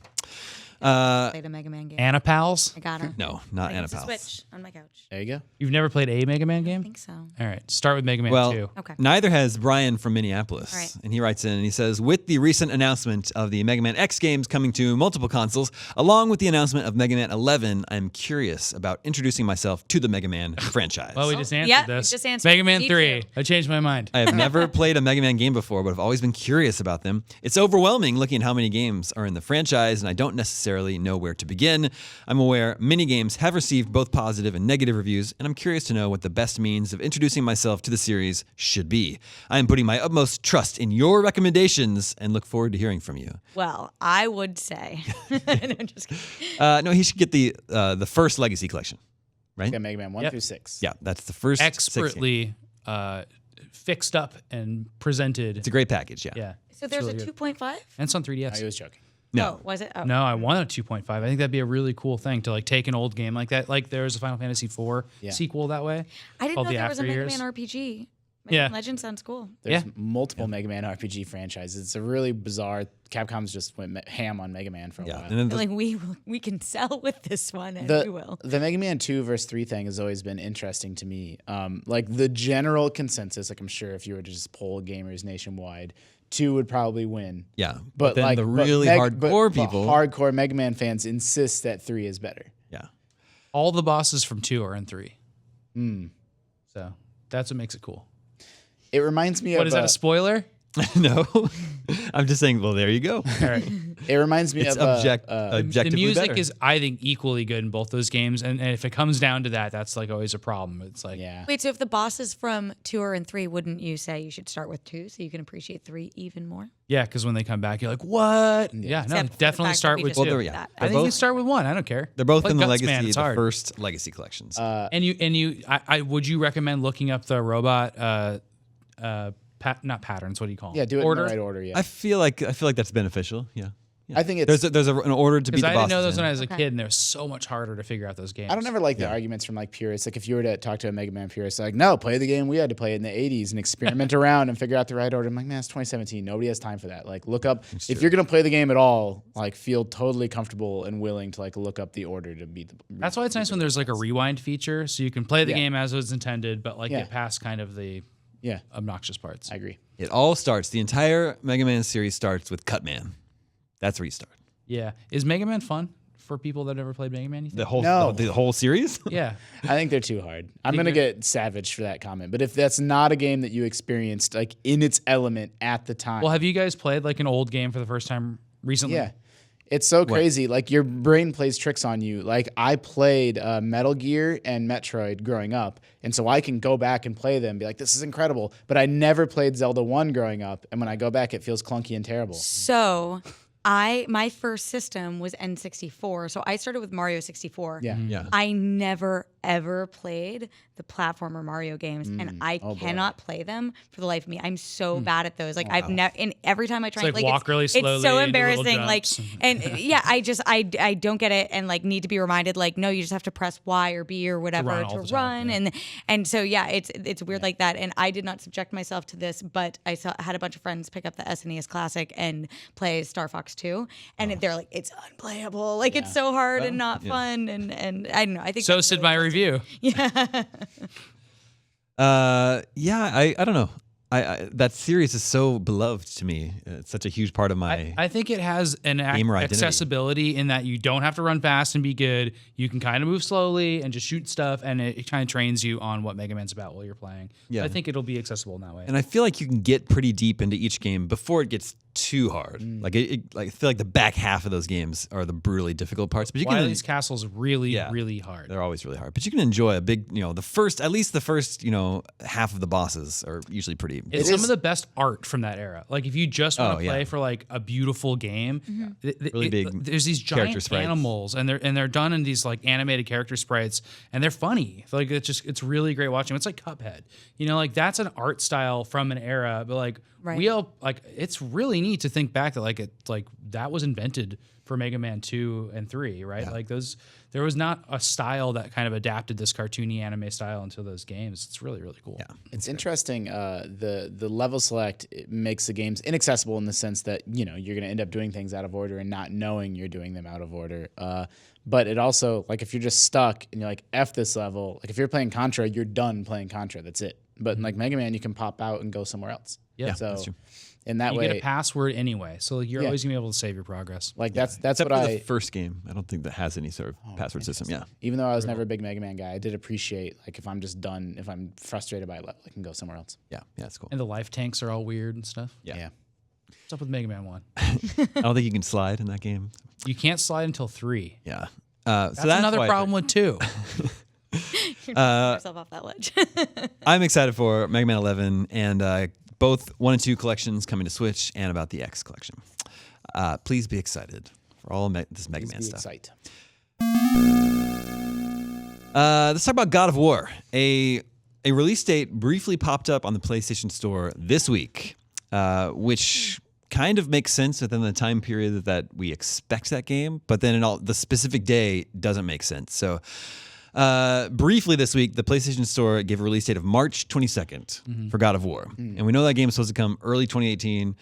Played a Mega Man game. Anapals. I got her. No, not Playing the Anapals. Switch on my couch. There you go. You've never played a Mega Man I game? think so. All right, start with Mega Man Well, 2. Okay. neither has Brian from Minneapolis. Right. And he writes in and he says, with the recent announcement of the Mega Man X games coming to multiple consoles, along with the announcement of Mega Man 11, I'm curious about introducing myself to the Mega Man franchise. Well, we just answered yeah, we this. just answered. Mega Man Me 3. too. I changed my mind. I have never played a Mega Man game before, but I've always been curious about them. It's overwhelming looking at how many games are in the franchise, and I don't necessarily know where to begin. I'm aware many games have received both positive and negative reviews, and I'm curious to know what the best means of introducing myself to the series should be. I am putting my utmost trust in your recommendations and look forward to hearing from you. Well, I would say. No, just kidding. No, he should get the first Legacy Collection, right? Yeah, Mega Man 1 Yep. through 6. Yeah, that's the first 6 games. Expertly fixed up and presented. It's a great package, yeah. Yeah. So there's really a good. 2.5? And it's on 3DS. I was joking. No. Oh, was it? Oh. No, I want a 2.5. I think that'd be a really cool thing to like take an old game like that. Like there's a Final Fantasy IV sequel that way. I didn't called know The there was a After Mega Years. Man RPG. Mega Yeah. Man Legend sounds cool. There's Yeah. multiple Mega Man RPG franchises. It's a really bizarre. Capcom's just went ham on Mega Man for a Yeah. while. And then the, Like we can sell with this one, and we will. The Mega Man 2 versus 3 thing has always been interesting to me. Like the general consensus, like I'm sure if you were to just poll gamers nationwide, 2 would probably win. yeah. But then like the but really hardcore people. hardcore Mega Man fans insist that 3 is better. yeah. All the bosses from 2 are in 3. So that's what makes it cool. It reminds me What of is that, a spoiler? No, I'm just saying. Well, there you go. All right. It reminds me It's of objectively The music better. is, I think, equally good in both those games, and if it comes down to that, that's like always a problem. It's like, yeah. Wait, so if the bosses from 2 are in 3, wouldn't you say you should start with 2 so you can appreciate 3 even more? yeah, because when they come back, you're like, what? Yeah, no, Except for the definitely fact start that we with just 2. did yeah. that. I think you can start with 1. I don't care. They're both Play in the Guts, legacy, man, it's the hard. first legacy collections. I would you recommend looking up the robot not patterns, what do you call them? Yeah, do it order? in the right order. Yeah. I feel like that's beneficial. Yeah. I think it's. There's an order to beat Because the I bosses. didn't know those in. when I was a kid, and they're so much harder to figure out those games. I don't ever like the arguments from like purists. Like if you were to talk to a Mega Man purist, like no, play the game we had to play in the '80s and experiment around and figure out the right order. I'm like, man, it's 2017. Nobody has time for that. Like look up if you're gonna play the game at all. Like feel totally comfortable and willing to like look up the order to beat the. That's why it's nice when there's like a rewind feature, so you can play the Yeah. game as it was intended, but like Yeah. get past kind of the Yeah, obnoxious parts. I agree. It all starts. The entire Mega Man series starts with Cutman. That's where you start. Yeah. Is Mega Man fun for people that never played Mega Man? You think? The whole No. the whole series. Yeah. I think they're too hard. I'm Think gonna you're- get savage for that comment. But if that's not a game that you experienced like in its element at the time, Well, have you guys played like an old game for the first time recently? yeah. It's so crazy. Like your brain plays tricks on you. Like I played Metal Gear and Metroid growing up, and so I can go back and play them and be like, this is incredible. But I never played Zelda 1 growing up, and when I go back, it feels clunky and terrible. So my first system was N64, so I started with Mario 64. Yeah. Yeah. I never ever played the platformer Mario games, and I cannot play them for the life of me. I'm so bad at those. Like I've never, and every time I try, like walk really it's so slowly, do little embarrassing. Like, jumps. and yeah, I don't get it, and like need to be reminded. Like, no, you just have to press Y or B or whatever run all to the time, run, and so yeah, it's weird like that. And I did not subject myself to this, but had a bunch of friends pick up the SNES Classic and play Star Fox 2, and they're like, it's unplayable. Like it's so hard and not fun, and I don't know. I think So that's said really my review. I don't know. I that series is so beloved to me. It's such a huge part of my. I think it has an Gamer identity. accessibility in that you don't have to run fast and be good. You can kind of move slowly and just shoot stuff, and it kind of trains you on what Mega Man's about while you're playing. Yeah. I think it'll be accessible in that way. and I feel like you can get pretty deep into each game before it gets too hard. Like like I feel like the back half of those games are the brutally difficult parts. But you can Wily's Castle's really, Yeah. really hard. they're always really hard. But you can enjoy a big, at least the first, half of the bosses are usually pretty. It's some of the best art from that era. Like if you just want to yeah. play for like a beautiful game, Really big there's these character giant sprites. animals, and they're done in these like animated character sprites, and they're funny. Like it's really great watching. It's like Cuphead, like that's an art style from an era, but like Right. we all like it's really neat to think back that that was invented for Mega Man 2 and 3, right? Like there was not a style that kind of adapted this cartoony anime style into those games. It's really, really cool. Yeah. It's interesting. The level select makes the games inaccessible in the sense that you're going to end up doing things out of order and not knowing you're doing them out of order. But it also like if you're just stuck and you're like F this level, like if you're playing Contra, you're done playing Contra. That's it. But in like Mega Man, you can pop out and go somewhere else. Yeah, So that's true. in that You way, get a password anyway, so you're always gonna be able to save your progress. like that's Except what for the I. first game. I don't think that has any sort of password system. Yeah. Even though I was never a big Mega Man guy, I did appreciate like if I'm just done, if I'm frustrated by a level, I can go somewhere else. Yeah. Yeah. It's cool. And the life tanks are all weird and stuff. Yeah. What's up with Mega Man 1? I don't think you can slide in that game. You can't slide until 3. Yeah. That's another why problem with 2. You're knocking yourself off that ledge. I'm excited for Mega Man 11 and both 1 and 2 collections coming to Switch and about the X collection. Please be excited for all this Mega Man stuff. Excite. Let's talk about God of War. A release date briefly popped up on the PlayStation Store this week, which kind of makes sense within the time period that we expect that game, but then the specific day doesn't make sense. So briefly this week, the PlayStation Store gave a release date of March 22nd for God of War. And we know that game is supposed to come early 2018.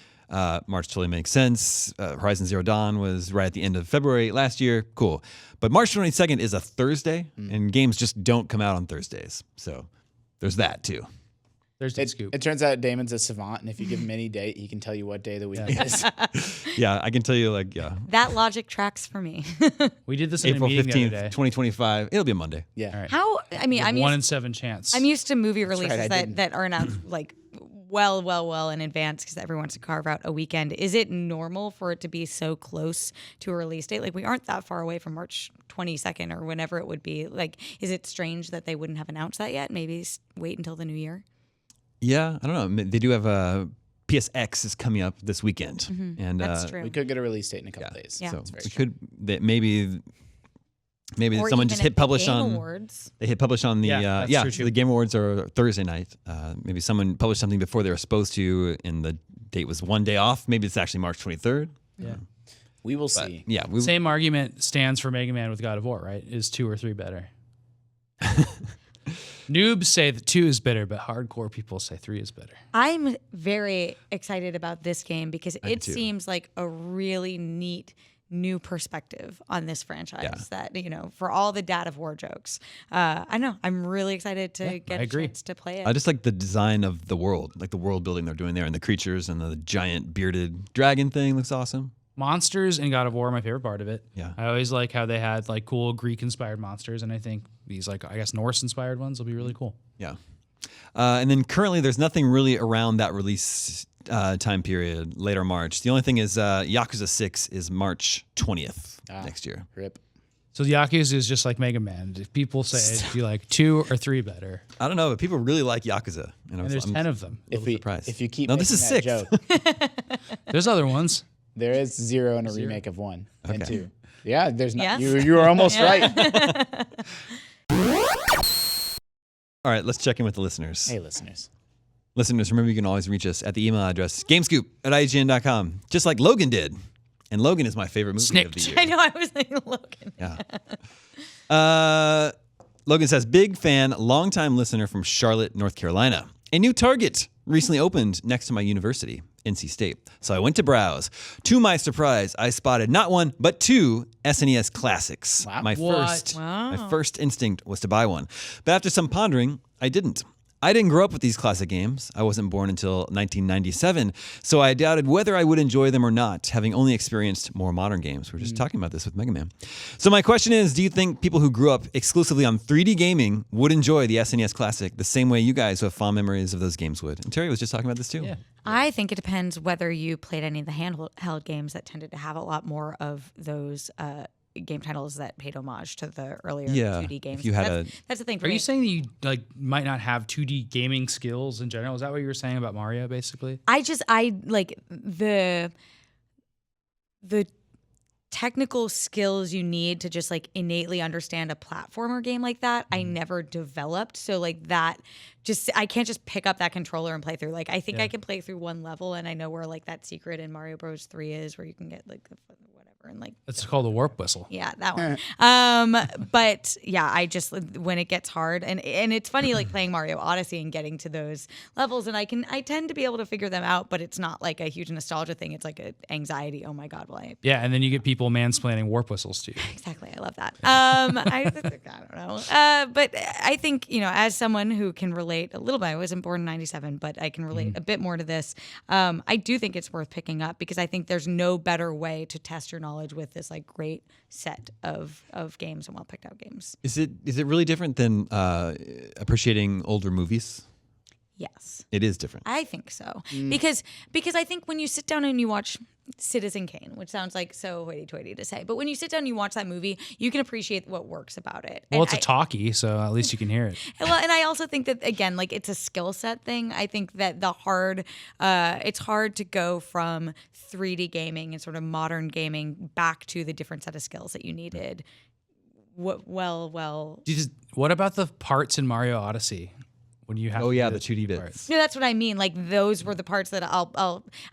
March totally makes sense. Horizon Zero Dawn was right at the end of February last year. Cool. But March 22nd is a Thursday, and games just don't come out on Thursdays. So there's that too. There's the scoop. It turns out Damon's a savant, and if you give him any date, he can tell you what day of the week it is. Yeah, I can tell you That logic tracks for me. We did this in April a meeting 15th, the other day. 2025. It'll be a Monday. Yeah. All right. How? I mean, I'm 1 used, in 7 chance. I'm used to movie right, releases I didn't. that are announced like well in advance because everyone wants to carve out a weekend. Is it normal for it to be so close to a release date? Like, we aren't that far away from March 22nd or whenever it would be. Like, is it strange that they wouldn't have announced that yet? Maybe wait until the new year? Yeah, I don't know. They do have a PSX is coming up this weekend, and That's true. We could get a release date in a couple days. Yeah. So It's very we true. could maybe Or someone even just at hit the publish Game on. Awards. They hit publish on the that's true, too. the Game Awards are Thursday night. Maybe someone published something before they were supposed to, and the date was one day off. Maybe it's actually March 23rd. Yeah. We will see. Yeah, Same argument stands for Mega Man with God of War, right? Is 2 or 3 better? Noobs say that 2 is better, but hardcore people say 3 is better. I'm very excited about this game because it too. seems like a really neat new perspective on this franchise that, for all the Dad of War jokes. I know. I'm really excited to get I a agree. chance to play it. I just like the design of the world, like the world building they're doing there, and the creatures and the giant bearded dragon thing looks awesome. Monsters in God of War are my favorite part of it. Yeah. I always like how they had like cool Greek-inspired monsters, and I think these I guess Norse-inspired ones will be really cool. Yeah. And then currently there's nothing really around that release time period, later March. The only thing is Yakuza 6 is March 20th next year. Rip. So Yakuza is just like Mega Man. If people say it'd be like 2 or 3 better, I don't know, but people really like Yakuza. and there's 10 of them. If you keep No, this making is that 6. joke, There's other ones. there is 0 and a remake of 1 and Okay. 2. Yeah, there's not. Yes. You were almost right. All right, let's check in with the listeners. Hey, listeners. Listeners, remember you can always reach us at the email address gamescoop@ign.com, just like Logan did. And Logan is my favorite movie of the year. I know. I was thinking Logan. Yeah. Logan says, big fan, longtime listener from Charlotte, North Carolina. A new Target recently opened next to my university, NC State. So I went to browse. To my surprise, I spotted not 1, but 2 SNES classics. Wow. My What? first instinct was to buy one. But after some pondering, I didn't. I didn't grow up with these classic games. I wasn't born until 1997, so I doubted whether I would enjoy them or not, having only experienced more modern games. We were just talking about this with Mega Man. So my question is, do you think people who grew up exclusively on 3D gaming would enjoy the SNES Classic the same way you guys who have fond memories of those games would? And Terry was just talking about this too. Yeah. I think it depends whether you played any of the handheld games that tended to have a lot more of those game titles that paid homage to the earlier 2D games. if you had that's the thing for Are me. you saying that you might not have 2D gaming skills in general? Is that what you were saying about Mario, basically? I like the technical skills you need to just like innately understand a platformer game like that. I never developed. So like that I can't just pick up that controller and play through. Like I think I can play through one level and I know where like that secret in Mario Bros 3 is where you can get like whatever and like It's called a warp whistle. yeah, that one. But yeah, I just when it gets hard and it's funny like playing Mario Odyssey and getting to those levels and I tend to be able to figure them out, but it's not like a huge nostalgia thing. It's like an anxiety. Oh my God, will I Yeah, and then you get people mansplaining warp whistles to you. Exactly. I love that. I don't know. But I think, as someone who can relate a little bit, I wasn't born in 97, but I can relate a bit more to this. I do think it's worth picking up because I think there's no better way to test your knowledge with this like great set of games and well picked out games. Is it really different than appreciating older movies? Yes. It is different. I think so. Because I think when you sit down and you watch Citizen Kane, which sounds like so hoity-toity to say, but when you sit down and you watch that movie, you can appreciate what works about it. Well, And it's a talkie, so at least you can hear it. Well, and I also think that again, like it's a skill set thing. I think that it's hard to go from 3D gaming and sort of modern gaming back to the different set of skills that you needed. Well. What about the parts in Mario Odyssey when you have? Oh to yeah, do the 2D bits. parts? No, that's what I mean. Like those were the parts that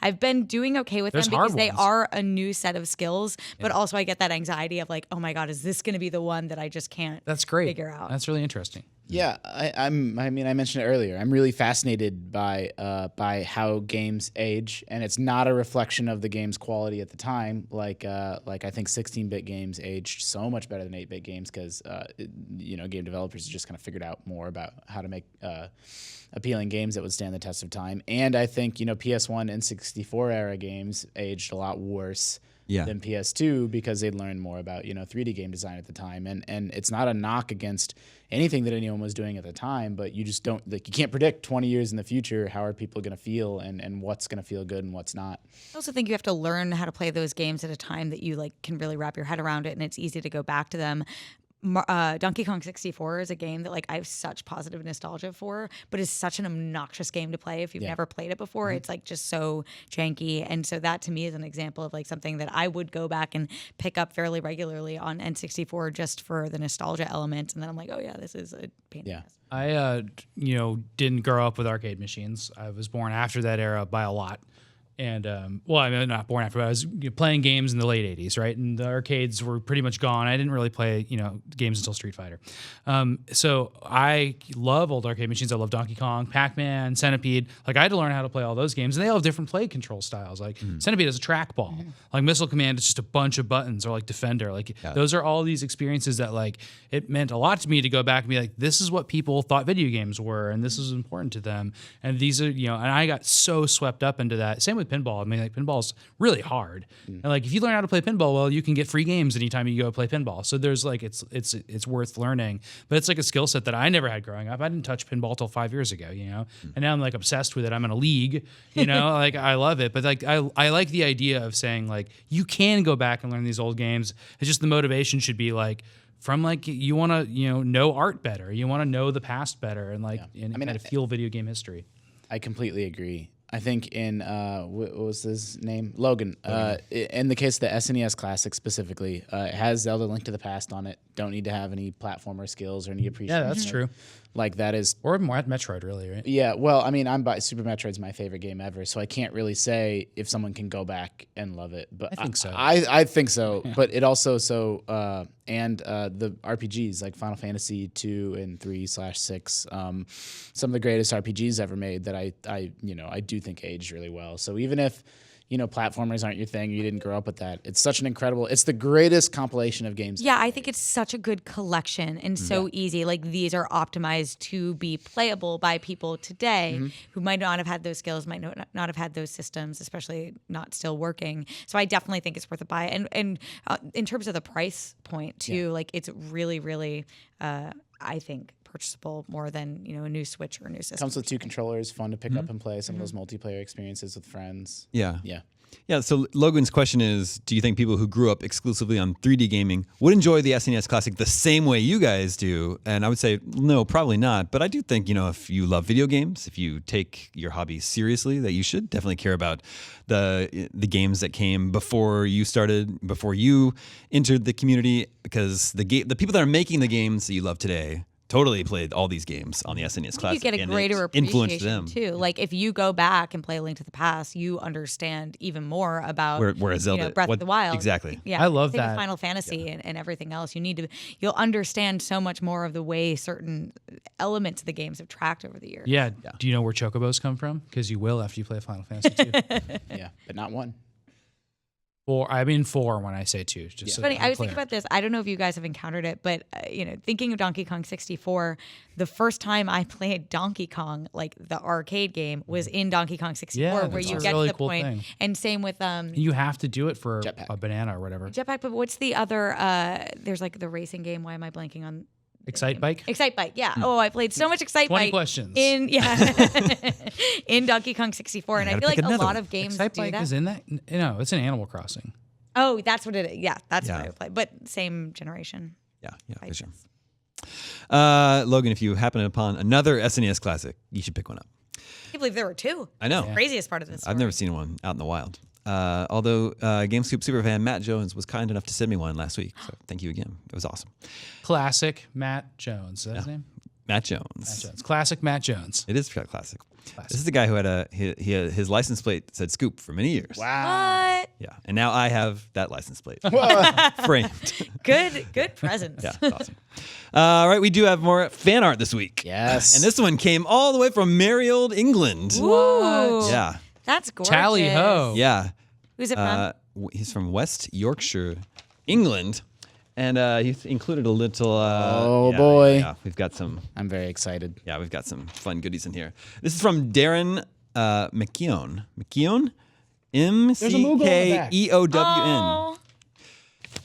I've been doing okay with There's them because hard they ones. are a new set of skills. But also I get that anxiety of like, oh my God, is this going to be the one that I just can't That's great. figure out? That's really interesting. Yeah, I mentioned it earlier. I'm really fascinated by how games age, and it's not a reflection of the game's quality at the time. Like I think 16-bit games aged so much better than 8-bit games because game developers just kind of figured out more about how to make appealing games that would stand the test of time. And I think PS1 and 64 era games aged a lot worse than PS2 because they'd learned more about 3D game design at the time. And it's not a knock against anything that anyone was doing at the time, but you just don't you can't predict 20 years in the future how are people going to feel and what's going to feel good and what's not. I also think you have to learn how to play those games at a time that you can really wrap your head around it, and it's easy to go back to them. Donkey Kong 64 is a game that I have such positive nostalgia for, but is such an obnoxious game to play if you've never played it before. It's just so janky, and so that to me is an example of something that I would go back and pick up fairly regularly on N64 just for the nostalgia element, and then I'm like, oh yeah, this is a pain in the ass. I didn't grow up with arcade machines. I was born after that era by a lot. And, not born after, but I was playing games in the late 80s, right? And the arcades were pretty much gone. I didn't really play, games until Street Fighter. So I love old arcade machines. I love Donkey Kong, Pac-Man, Centipede. I had to learn how to play all those games. And they all have different play control styles. Centipede is a trackball. Missile Command is just a bunch of buttons, or Defender. Those are all these experiences that, it meant a lot to me to go back and be this is what people thought video games were, and this is important to them. And these are, and I got so swept up into that. Same with pinball. Pinball's really hard. And if you learn how to play pinball well, you can get free games anytime you go play pinball. So there's it's worth learning. But it's a skill set that I never had growing up. I didn't touch pinball till 5 years ago, And now I'm obsessed with it. I'm in a league, I love it. But I like the idea of saying you can go back and learn these old games. It's just the motivation should be from you want to know art better. You want to know the past better and kind of feel video game history. I completely agree. I think in what was his name? Logan. In the case of the SNES Classic specifically, it has Zelda Link to the Past on it. Don't need to have any platformer skills or any appreciation. Yeah, that's true. That is, or more at Metroid, really, right? Yeah. Well, Super Metroid's my favorite game ever, so I can't really say if someone can go back and love it. But I think so. I think so. Yeah. But it also and the RPGs Final Fantasy 2 and 3/6, some of the greatest RPGs ever made that I do think aged really well. So even if platformers aren't your thing, you didn't grow up with that, it's the greatest compilation of games. Yeah, I think it's such a good collection and so easy. These are optimized to be playable by people today who might not have had those skills, might not have had those systems, especially not still working. So I definitely think it's worth a buy. And in terms of the price point too, it's really, really, I think, purchasable more than a new Switch or a new system. Comes with 2 controllers, fun to pick up and play some of those multiplayer experiences with friends. Yeah. So Logan's question is, do you think people who grew up exclusively on 3D gaming would enjoy the SNES Classic the same way you guys do? And I would say no, probably not. But I do think if you love video games, if you take your hobby seriously, that you should definitely care about the games that came before you entered the community, because the people that are making the games that you love today totally played all these games on the SNES Classic. You get a greater appreciation too. If you go back and play A Link to the Past, you understand even more about whereas Zelda, Breath of the Wild. Exactly. Yeah, I love Same that. With Final Fantasy and everything else. You'll understand so much more of the way certain elements of the games have tracked over the years. Yeah. Do you know where chocobos come from? Because you will after you play Final Fantasy 2. Yeah, but not 1. 4 when I say 2. Just so funny. I was clear. thinking about this. I don't know if you guys have encountered it, but thinking of Donkey Kong 64, the first time I played Donkey Kong, the arcade game, was in Donkey Kong 64, where you get really to the cool point. Thing. And same with you have to do it for Jetpack. a banana or whatever. Jetpack. But what's the other? There's the racing game. Why am I blanking on? Excite Bike? Excite Bike, yeah. Oh, I played so much Excite 20 Bike. questions. In Donkey Kong 64, and I feel like a lot of games Excite do Bike that. is in that? No, it's in Animal Crossing. Oh, that's what it is. Yeah, that's what I would play. But same generation. Yeah, for sure. Logan, if you happen upon another SNES Classic, you should pick one up. I can't believe there were 2. I know. That's the craziest part of this story. I've never seen one out in the wild. Although GameScoop superfan Matt Jones was kind enough to send me one last week. So thank you again. It was awesome. Classic Matt Jones. Is that his name? Matt Jones. Classic Matt Jones. It is classic. This is the guy who had his license plate said Scoop for many years. Wow. What? Yeah, and now I have that license plate framed. Good presents. Yeah, that's awesome. All right, we do have more fan art this week. Yes. And this one came all the way from merry old England. Ooh. Yeah. That's gorgeous. Tally ho. Yeah. Who's it from? He's from West Yorkshire, England. And he's included a little. Boy. Yeah, we've got some. I'm very excited. Yeah, we've got some fun goodies in here. This is from Darren McKeown. McKeown? MCKEOWN.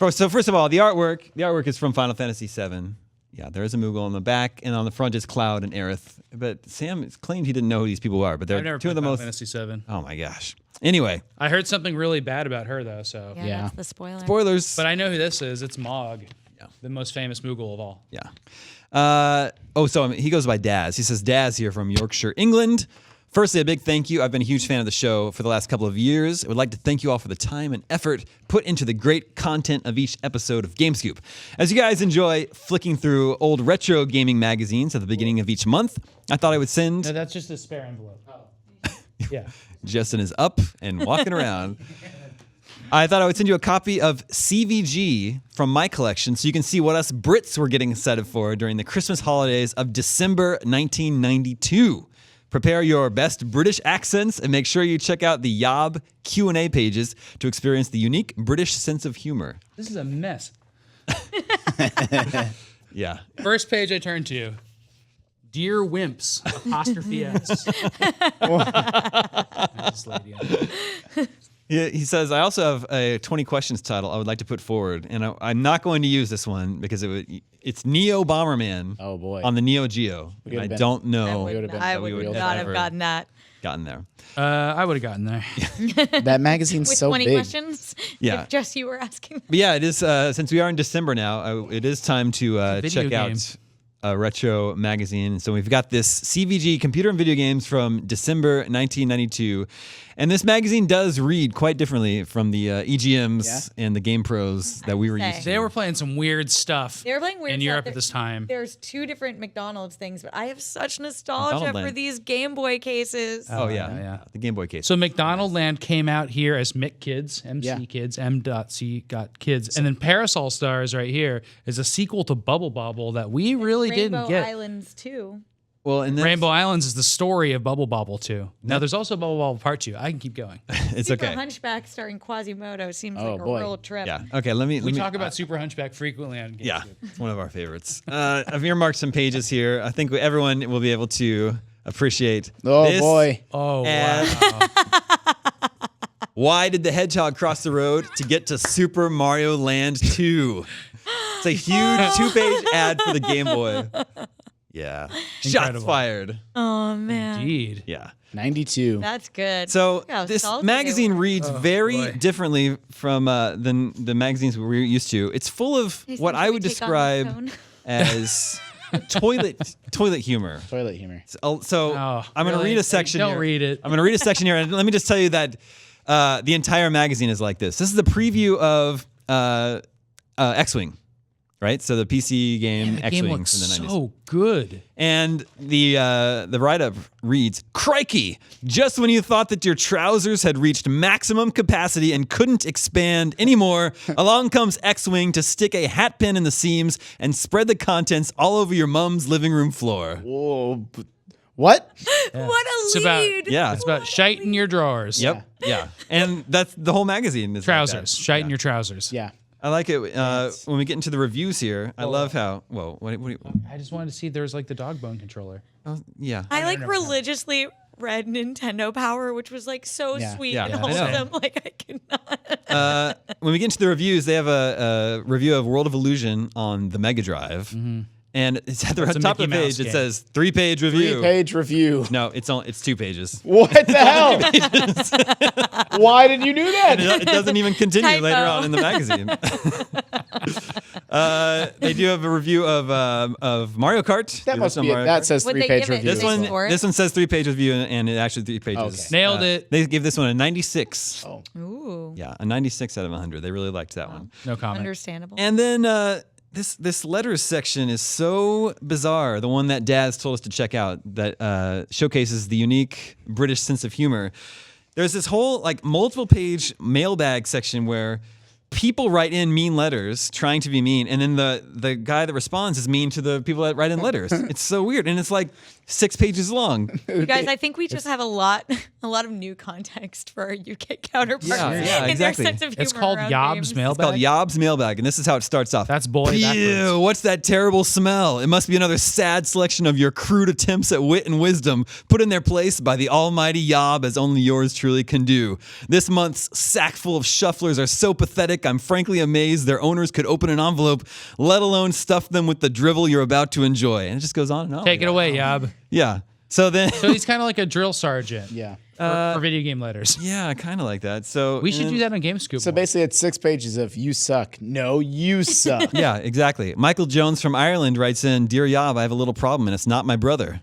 Oh, So first of all, the artwork is from Final Fantasy VII. Yeah, there is a Moogle on the back, and on the front is Cloud and Aerith. But Sam claimed he didn't know who these people are, but they're I've never two of played the Final most. Fantasy VII. Oh my gosh. Anyway, I heard something really bad about her though. So, yeah, that's the spoiler. spoilers. but I know who this is. It's Mog, Yeah. the most famous Moogle of all. Yeah. He goes by Daz. He says, Daz here from Yorkshire, England. Firstly, a big thank you. I've been a huge fan of the show for the last couple of years. I would like to thank you all for the time and effort put into the great content of each episode of GameScoop. As you guys enjoy flicking through old retro gaming magazines at the beginning of each month, I thought I would send... No, that's just a spare envelope. Yeah. Justin is up and walking around. I thought I would send you a copy of CVG from my collection so you can see what us Brits were getting excited for during the Christmas holidays of December 1992. Prepare your best British accents and make sure you check out the Yob Q&A pages to experience the unique British sense of humor. This is a mess. Yeah. First page I turn to. Dear Wimps, apostrophe S. This lady. He says, I also have a 20 questions title I would like to put forward, and I'm not going to use this one because it's Neo Bomberman Oh, boy. on the Neo Geo. And I been- don't know I would not have gotten that. gotten there. I would have gotten there. That magazine's With so 20 big. questions? Yeah. If just you were asking. But yeah, it is, since we are in December now, it is time to video check game. out a retro magazine. So we've got this CVG, Computer and Video Games, from December 1992. And this magazine does read quite differently from the EGMs and the Game Pros that we were used to. They were playing some weird stuff They were playing weird in stuff. Europe at this time. There's two different McDonald's things, but I have such nostalgia McDonald for Land. these Game Boy cases. Oh, yeah. yeah. The Game Boy case. So McDonald Land came out here as Mick Kids, MC Yeah. Kids, M.C. got Kids. And then Parasol Stars right here is a sequel to Bubble Bobble that we really Rainbow didn't get. Islands too. Well, and then Rainbow Islands is the story of Bubble Bobble 2. Now, there's also Bubble Bobble Part 2. I can keep going. it's Super okay. Hunchback starring Quasimodo seems Oh, like a boy. real trip. Yeah. Okay. Let me We talk about Super Hunchback frequently on Game Yeah, Scoop. it's one of our favorites. I've earmarked some pages here. I think everyone will be able to appreciate. Oh, this boy. Oh, ad. wow. Why did the hedgehog cross the road to get to Super Mario Land 2? It's a huge 2-page ad for the Game Boy. Yeah. Shots Incredible. fired. Oh man, Indeed. Yeah. 92. that's good. So Look how this salty they magazine were. reads very boy. differently from than the magazines we're used to. It's full of Hey, what Sam, I should would we take on describe this tone? as toilet humor. Toilet humor. So Oh, I'm going to really? read a section Don't here. read it. I'm going to read a section here, and let me just tell you that the entire magazine is like this. This is the preview of X-Wing, right? So the PC game The X-Wing game from looks the 90s. so good. And the write-up reads, "Crikey! Just when you thought that your trousers had reached maximum capacity and couldn't expand anymore, along comes X-Wing to stick a hat pin in the seams and spread the contents all over your mom's living room floor." Whoa. What? What a It's lead! about Yeah. It's about shite in your drawers. Yep. Yeah. And that's the whole magazine. Is like Trousers. that. Shite in your trousers. Yeah. I like it. When we get into the reviews here, I love how. Whoa. What do you, I just wanted to see there's like the dog bone controller. yeah. I like religiously read Nintendo Power, which was like so Yeah. sweet Yeah, and I know. wholesome. Like I cannot. When we get into the reviews, they have a review of World of Illusion on the Mega Drive, and it's at the That's a top of the Mickey Mouse page. It game. says 3-page review. 3-page review. No, it's 2 pages. What the hell? Why did you do that? It doesn't even continue Typo. later on in the magazine. They do have a review of Mario Kart. That Give must us a be it. Mario That Kart. says What'd they 3-page give it? review. This Did they one. score it? This one says 3-page review, and it actually 3 pages. Okay. Nailed it. They give this one a 96. Oh. Ooh, Yeah, a 96 out of 100. They really liked that one. No comment. understandable. And then this letters section is so bizarre. The one that Daz told us to check out that showcases the unique British sense of humor. There's this whole like multiple page mailbag section where people write in mean letters trying to be mean, and then the guy that responds is mean to the people that write in letters. It's so weird, and it's like 6 pages long. You guys, I think we just have a lot of new context for our UK counterparts. Yeah, in exactly. their sense of humor It's called around Yob's games. Mailbag. It's called Yob's Mailbag, and this is how it starts off. That's boy Ew, backwards. what's that terrible smell? It must be another sad selection of your crude attempts at wit and wisdom put in their place by the almighty Yob as only yours truly can do. This month's sack full of shufflers are so pathetic, I'm frankly amazed their owners could open an envelope, let alone stuff them with the drivel you're about to enjoy. And it just goes on and on. Take it away, Yob. Yeah. So then... So he's kind of like a drill sergeant. Yeah. For video game letters. yeah, kind of like that. So We should do that on GameScoop. So basically, it's 6 pages of "you suck." No, you suck. Yeah, exactly. Michael Jones from Ireland writes in, Dear Yob, I have a little problem, and it's not my brother.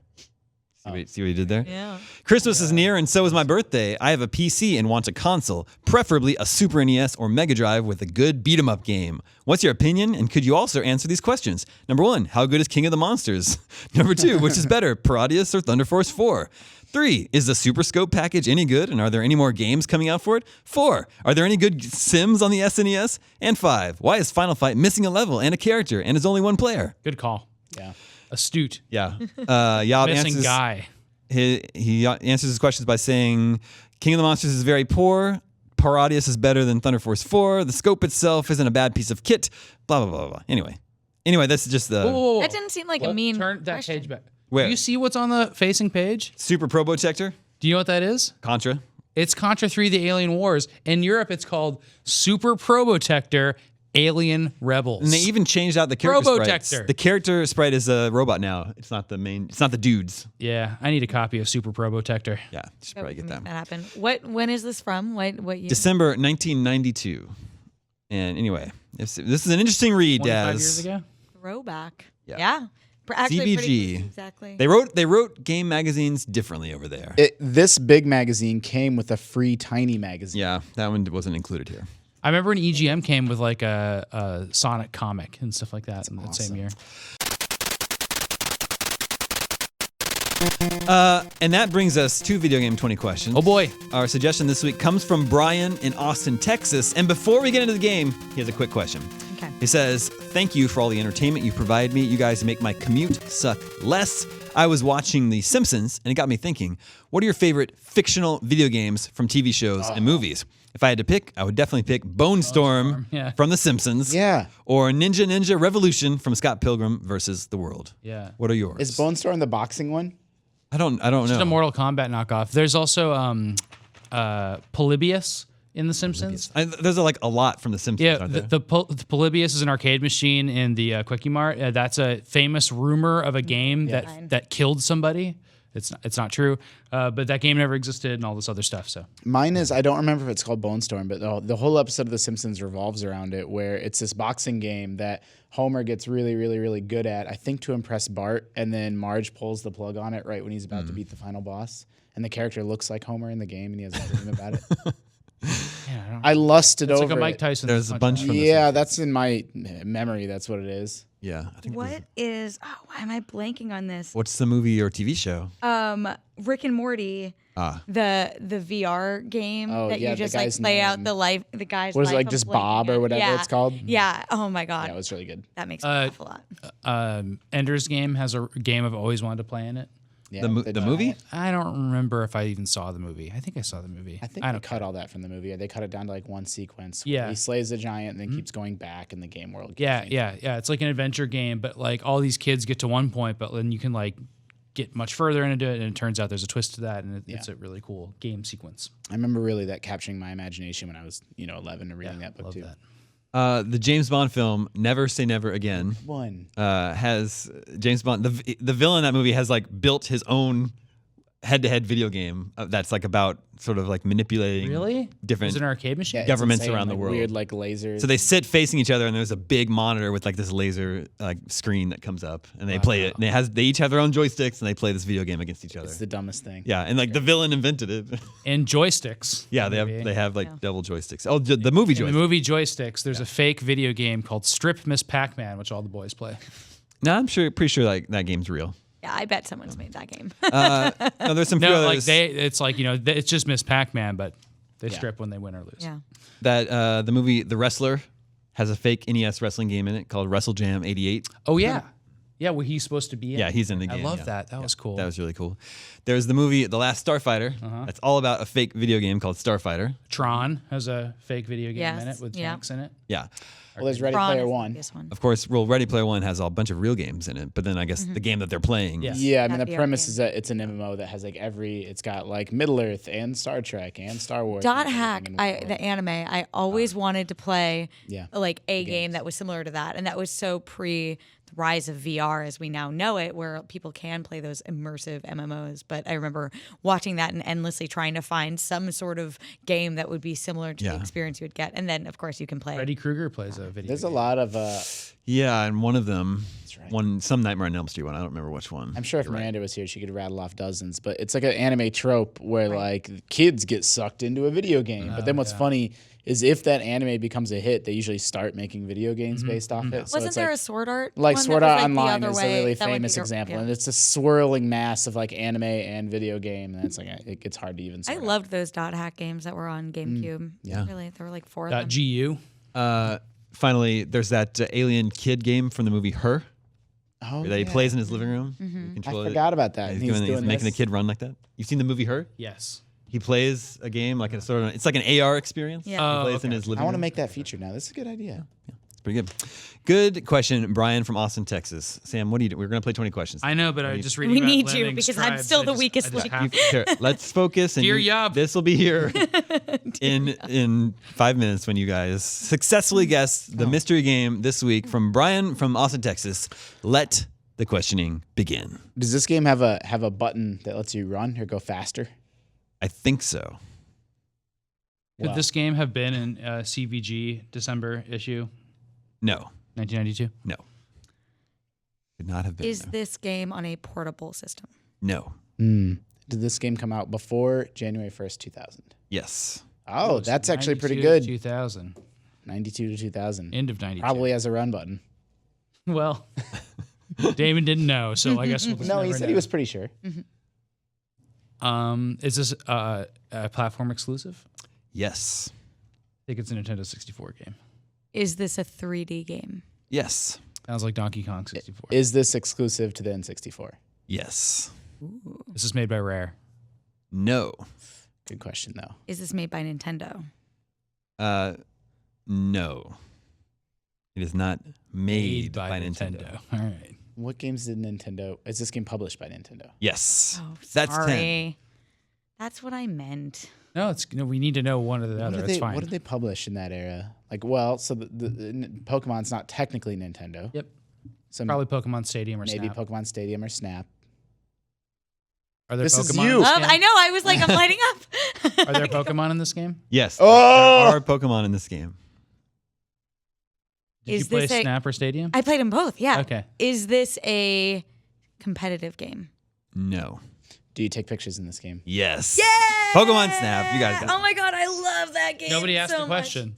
See what he did there? Yeah. Christmas is near, and so is my birthday. I have a PC and want a console, preferably a Super NES or Mega Drive with a good beat-em-up game. What's your opinion, and could you also answer these questions? Number 1, how good is King of the Monsters? Number 2, which is better, Parodius or Thunder Force 4? 3, is the Super Scope package any good, and are there any more games coming out for it? 4, are there any good Sims on the SNES? And 5, why is Final Fight missing a level and a character, and is only one player? Good call. Yeah. Astute. Yeah. Yob Missing answers, guy. He answers his questions by saying, King of the Monsters is very poor. Parodius is better than Thunder Force 4. The scope itself isn't a bad piece of kit. Blah, blah, blah, blah. Anyway, this is just the Whoa. That didn't seem like a mean Turn that question. page back. Where? Do you see what's on the facing page? Super Probotector, Do you know what that is? Contra. It's Contra 3 The Alien Wars. In Europe, it's called Super Probotector Alien Rebels. And they even changed out the character sprites. Probotector. The character sprite is a robot now. It's not the main, it's not the dudes. Yeah, I need a copy of Super Probotector. Yeah, should probably get that. That happened. When is this from? What year? December 1992. And anyway, this is an interesting read, 25 Daz. years ago? Throwback. Yeah. Yeah. Actually, pretty CVG. close, exactly. They wrote game magazines differently over there. This big magazine came with a free tiny magazine. Yeah, that one wasn't included here. I remember when EGM came with like a Sonic comic and stuff like that in that same year. And that brings us to Video Game 20 questions. Oh boy. Our suggestion this week comes from Brian in Austin, Texas. And before we get into the game, here's a quick question. Okay. He says, thank you for all the entertainment you provide me. You guys make my commute suck less. I was watching The Simpsons, and it got me thinking, what are your favorite fictional video games from TV shows and movies? If I had to pick, I would definitely pick Bone Storm yeah. from The Simpsons. Yeah. Or Ninja Revolution from Scott Pilgrim versus the World. Yeah. What are yours? Is Bone Storm the boxing one? I don't Just know. a Mortal Kombat knockoff. There's also Polybius in The Simpsons. There's like a lot from The Simpsons, Yeah, aren't there? the Polybius is an arcade machine in the Quickie Mart. That's a famous rumor of a game that killed somebody. It's not true, but that game never existed and all this other stuff. So Mine is, I don't remember if it's called Bone Storm, but the whole episode of The Simpsons revolves around it, where it's this boxing game that Homer gets really, really, really good at, I think to impress Bart, and then Marge pulls the plug on it right when he's about to beat the final boss. And the character looks like Homer in the game, and he has a dream about it. yeah, I lusted it's over like a Mike it. Tyson. There's a bunch from The Yeah, that's in my memory. That's what it is. Yeah. I think What is? Oh, why am I blanking on this? What's the movie or TV show? Rick and Morty. The VR game Oh, that yeah, you the just like guy's play out name. the guy's. What is it, life. like I'm just blanking Bob or on- whatever yeah. it's called? Yeah. Oh my god. Yeah, it was really good. That makes me laugh a lot. Ender's Game has a game I've always wanted to play in it. Yeah, The movie? I don't remember if I even saw the movie. I think I saw the movie. I think I they don't cut all that from the movie. They cut it down to like one sequence. where Yeah. He slays the giant and then keeps going back in the game world. keeps Yeah, changing. yeah. It's like an adventure game, but like all these kids get to one point, but then you can like get much further into it, and it turns out there's a twist to that, and it's a really cool game sequence. I remember really that capturing my imagination when I was, 11 and reading that book Love too. that. The James Bond film Never Say Never Again One. has James Bond. The villain in that movie has like built his own head-to-head video game that's like about sort of like manipulating Really? different Is it an arcade machine? It's governments insane, around the like, world. Weird like lasers. So they sit facing each other, and there's a big monitor with like this laser like screen that comes up, and they play it. And they each have their own joysticks, and they play this video game against each other. It's the dumbest thing. Yeah, and like the villain invented it. And joysticks. Yeah, they have like double joysticks. Oh, the movie In the joystick. movie joysticks, there's a fake video game called Strip Miss Pac-Man, which all the boys play. No, I'm pretty sure like that game's real. Yeah, I bet someone's made that game. No, there's some few No, like others it's like it's just Miss Pac-Man, but they strip when they win or lose. yeah. that the movie The Wrestler has a fake NES wrestling game in it called Wrestle Jam '88. Oh yeah, Yeah, where he's supposed to be in. Yeah, he's in the game. I love yeah. that. That was cool. That was really cool. There's the movie The Last Starfighter. That's all about a fake video game called Starfighter. Tron has a fake video game Yes, in it with yeah. tanks in it. Yeah. Well, there's Ready Tron is Player the One. biggest one. Of course, Ready Player One has a bunch of real games in it, but then I guess the game that they're playing. Yeah. Yeah, I mean, That the VR premise game. is that it's an MMO that has like it's got like Middle Earth and Star Trek and Star Wars. Dot and Hack, everything in one. the anime, I always wanted to play Yeah, like a game that was similar to that. And that was so pre the rise of VR as we now know it, where people can play those immersive MMOs. But I remember watching that and endlessly trying to find some sort of game that would be similar to the experience you would get. And then, of course, you can play. Freddy Krueger plays a video There's game. a lot of. Yeah, and one of them, right. some Nightmare on Elm Street one. I don't remember which one. I'm sure if Miranda was here, she could rattle off dozens. But it's like an anime trope where like kids get sucked into a video game. But then what's funny is if that anime becomes a hit, they usually start making video games based off it. So Wasn't it's there like, a Sword Art? like one Sword that was, Art like, the Online other is a way? really That would be famous your- example, yeah. and it's a swirling mass of like anime and video game, and it's like it gets hard to even. I Sort loved those Dot Hack games that were on GameCube. Yeah. Really, there were like 4 of them. .gu. Finally, there's that alien kid game from the movie Her Oh, that he yeah. plays in his living room. Mm-hmm. You I control it. forgot about that. He's, He's he's doing making the this. kid run like that. You've seen the movie Her? Yes. He plays a game like it's like an AR experience. Yeah. He plays in okay. his living I want to room. make that feature now. This is a good idea. It's pretty good. Good question, Brian from Austin, Texas. Sam, what do you do? We're going to play 20 questions. I know, but I just reading We about need you Lemmings because I'm tribes, still I the just- weakest I just link. have to- Here, let's focus. And Dear Yob. this will be here in 5 minutes when you guys successfully guess the mystery game this week from Brian from Austin, Texas. Let the questioning begin. Does this game have a button that lets you run or go faster? I think so. Could Wow. this game have been in CVG December issue No. 1992? No. Could not have been. Is no. this game on a portable system? No. Did this game come out before January 1st, 2000? Yes. Oh, that's actually pretty 92 good. 2000. 92 to 2000. End of 92. Probably has a run button. Well, Damon didn't know, so I guess we'll just No, he never said know. he was pretty sure. Is this a platform exclusive? Yes. I think it's a Nintendo 64 game. Is this a 3D game? Yes. Sounds like Donkey Kong 64. Is this exclusive to the N64? Yes. This is made by Rare. No. Good question, though. Is this made by Nintendo? No. It is not made by Nintendo. All right. What games did Nintendo? Is this game published by Nintendo? Yes. Oh, That's 10. sorry. That's what I meant. No, we need to know one or the other. That's fine. What did they publish in that era? Like, well, so the Pokemon's not technically Nintendo. Yep. So Probably Pokemon Stadium or maybe Snap. Pokemon Stadium or Snap. Are there This is Pokemon you. in this game? I know. I was like, I'm lighting up. Are there Pokemon in this game? Yes. Oh! There are Pokemon in this game. Did Is you play this a- Snap or Stadium? I played them both. Yeah. Okay. Is this a competitive game? No. Do you take pictures in this game? Yes. Yeah. Pokemon Snap. You guys got Oh my god, I love that game. Nobody asked so the question. Much.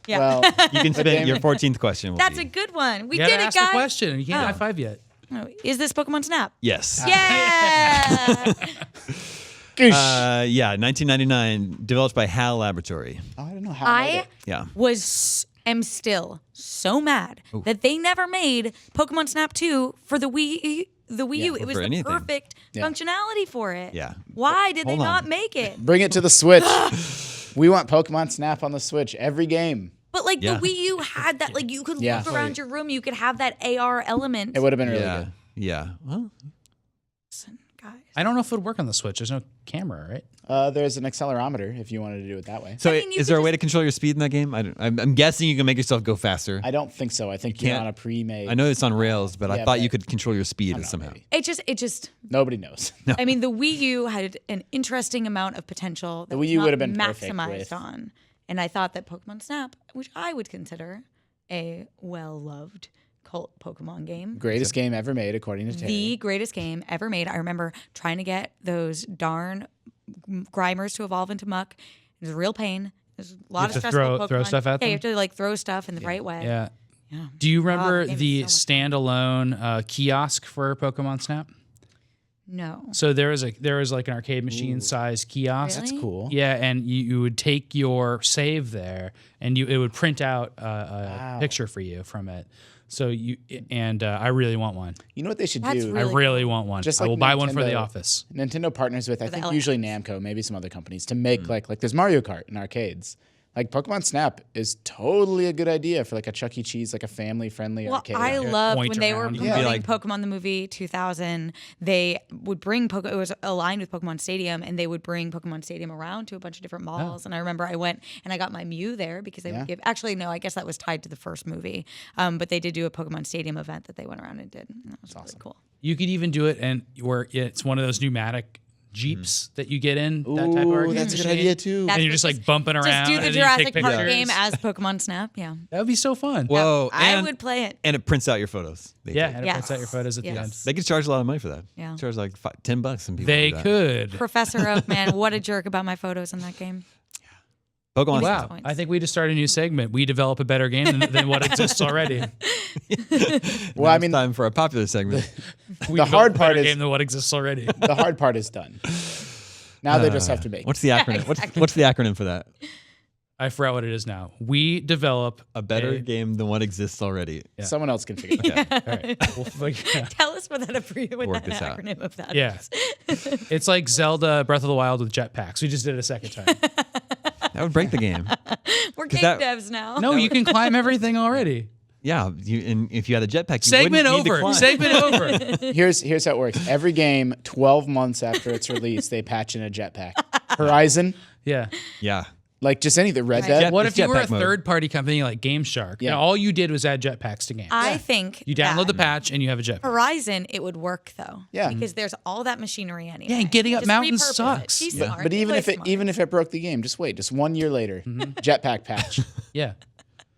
Yeah. Well, You can spin your 14th question. Will That's be. a good one. We You gotta did it, ask the guys. question. You can't Oh. high five yet. Oh, is this Pokemon Snap? Yes. Yeah. Goosh. Yeah, 1999, developed by HAL Laboratory. Oh, I don't know how. I made I it. Yeah. am still so mad that they never made Pokemon Snap 2 for the Wii. The Wii U. It was for the anything. perfect Yeah. functionality for it. Yeah. Why did they Hold on. not make it? Bring it to the Switch. We want Pokemon Snap on the Switch every game. But like Yeah. the Wii U had that, like you could Yeah. look around your room, you could have that AR element. It would have been really Yeah. good. Yeah. Well, Listen, guys. I don't know if it would work on the Switch. There's no camera, right? There's an accelerometer if you wanted to do it that way. so mean, you is there a could way to control your speed in that game? I'm guessing you can make yourself go faster. I don't think so. I think you're can't- on a pre-made. I know it's on rails, but I Yeah, thought but- you could control your speed I don't know, somehow. maybe. It just Nobody knows. I mean, the Wii U had an interesting amount of potential that The Wii was U not would have been perfect maximized with- on. And I thought that Pokemon Snap, which I would consider a well-loved cult Pokemon game, Greatest game ever made, according to Terry. the greatest game ever made. I remember trying to get those darn Grimers to evolve into Muck. It was a real pain. There's a lot of have to stressful Pokemon. throw stuff at Yeah, you them? have to like throw stuff in the right way. Yeah. Yeah. Do you remember the game the is so standalone kiosk for Pokemon Snap? No. So there was like an arcade machine size kiosk. Really? That's cool. Yeah, and you would take your save there, and it would print out a picture for you from it. So I really want one. You know what they should That's do? really I really want one. Just I like will buy one for the Nintendo- office. Nintendo partners with, I the think, LA usually office. Namco, maybe some other companies, to make like there's Mario Kart in arcades. Like Pokemon Snap is totally a good idea for like a Chuck E. Cheese, like a family-friendly Well, arcade. I loved Point when they were around. promoting like- Pokemon the movie 2000. They would bring it was aligned with Pokemon Stadium, and they would bring Pokemon Stadium around to a bunch of different malls. And I remember I went and I got my Mew there because they would give. Actually, no, I guess that was tied to the first movie. But they did do a Pokemon Stadium event that they went around and did. And that was really cool. You could even do it, and where it's one of those pneumatic Jeeps that you get in. That type of Ooh, arcade that's a good machine. idea too. And you're just like bumping around. Just do and the then you Jurassic take Park pictures. game as Pokemon Snap. Yeah, That would be so fun. Whoa. I and, would play it. and it prints out your photos. They Yeah, do. and it prints out your photos at the end. They could charge a lot of money for that. Yeah. Charge like $10 some people. They do that. could. Professor Oak, man, what a jerk about my photos in that game. Pokemon. Wow. points. I think we just started a new segment. We develop a better game than what exists already. Well, I It's mean, time for a popular segment. We The develop hard a part better is- game than what exists already. the hard part is done. Now they just have to make. What's the acronym? What's the acronym for that? I forgot what it is now. We develop A better game than what exists already. Someone else can figure it out. All right. We'll figure- Tell us what that Work this out. acronym of that yeah. is. It's like Zelda Breath of the Wild with jetpacks. We just did it a second time. That would break the game. We're game that- devs now. No, you can climb everything already. Yeah, and if you had a jetpack, you Segment wouldn't need to over. climb. Segment over. Here's how it works. Every game, 12 months after its release, they patch in a jetpack. Horizon, Yeah. Yeah. like just anything. Red Right. Dead. What if you were a jetpack mode. third-party company like Game Shark? Yeah. And all you did was add jetpacks to games. I think You download the that patch and you have a jetpack. Horizon, it would work though. Yeah. Because there's all that machinery anyway. Yeah, and getting up Just mountains repurpose it. sucks. She's Yeah. smart. But even Really if it smart. even if it broke the game, just wait. Just 1 year later, jetpack patch Yeah.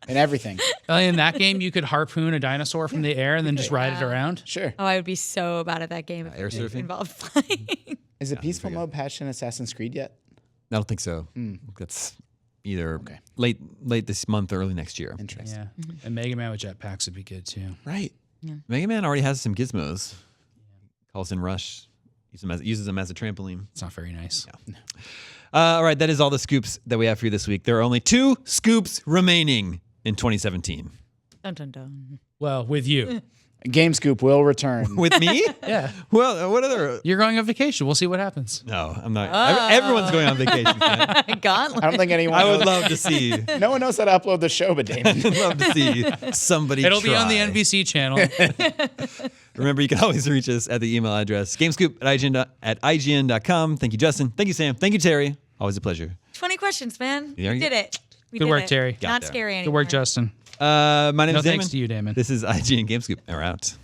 and everything. In that game, you could harpoon a dinosaur from the air and then just ride it around. Sure. Oh, I would be so bad at that game if air it surfing? involved flying. Is the peaceful mode patched in Assassin's Creed yet? I don't think so. That's either Okay. late this month or early next year. Interesting. Yeah. And Megaman with jetpacks would be good too. Right. Mega Man already has some gizmos. Calls in Rush. Uses them as a trampoline. It's not very nice. All right, that is all the scoops that we have for you this week. There are only 2 scoops remaining in 2017. Dun, dun, dun. Well, with you. Game Scoop will return. With me? Yeah. Well, what other? You're going on vacation. We'll see what happens. No, I'm not. Everyone's going on vacation. man. Gauntlet. I don't think anyone. I would knows. love to see. No one knows how to upload the show, but Damon. I'd love to see somebody. It'll be on the try. NBC channel. Remember, you can always reach us at the email address gamescoop@ign.com. Thank you, Justin. Thank you, Sam. Thank you, Terry. Always a pleasure. 20 questions, man. There We you did go. it. We Good did work, it. Terry. Got Not there. scary Good anymore. work, Justin. My name No is Damon. thanks to you, Damon. This is IGN Gamescoop, and we're out.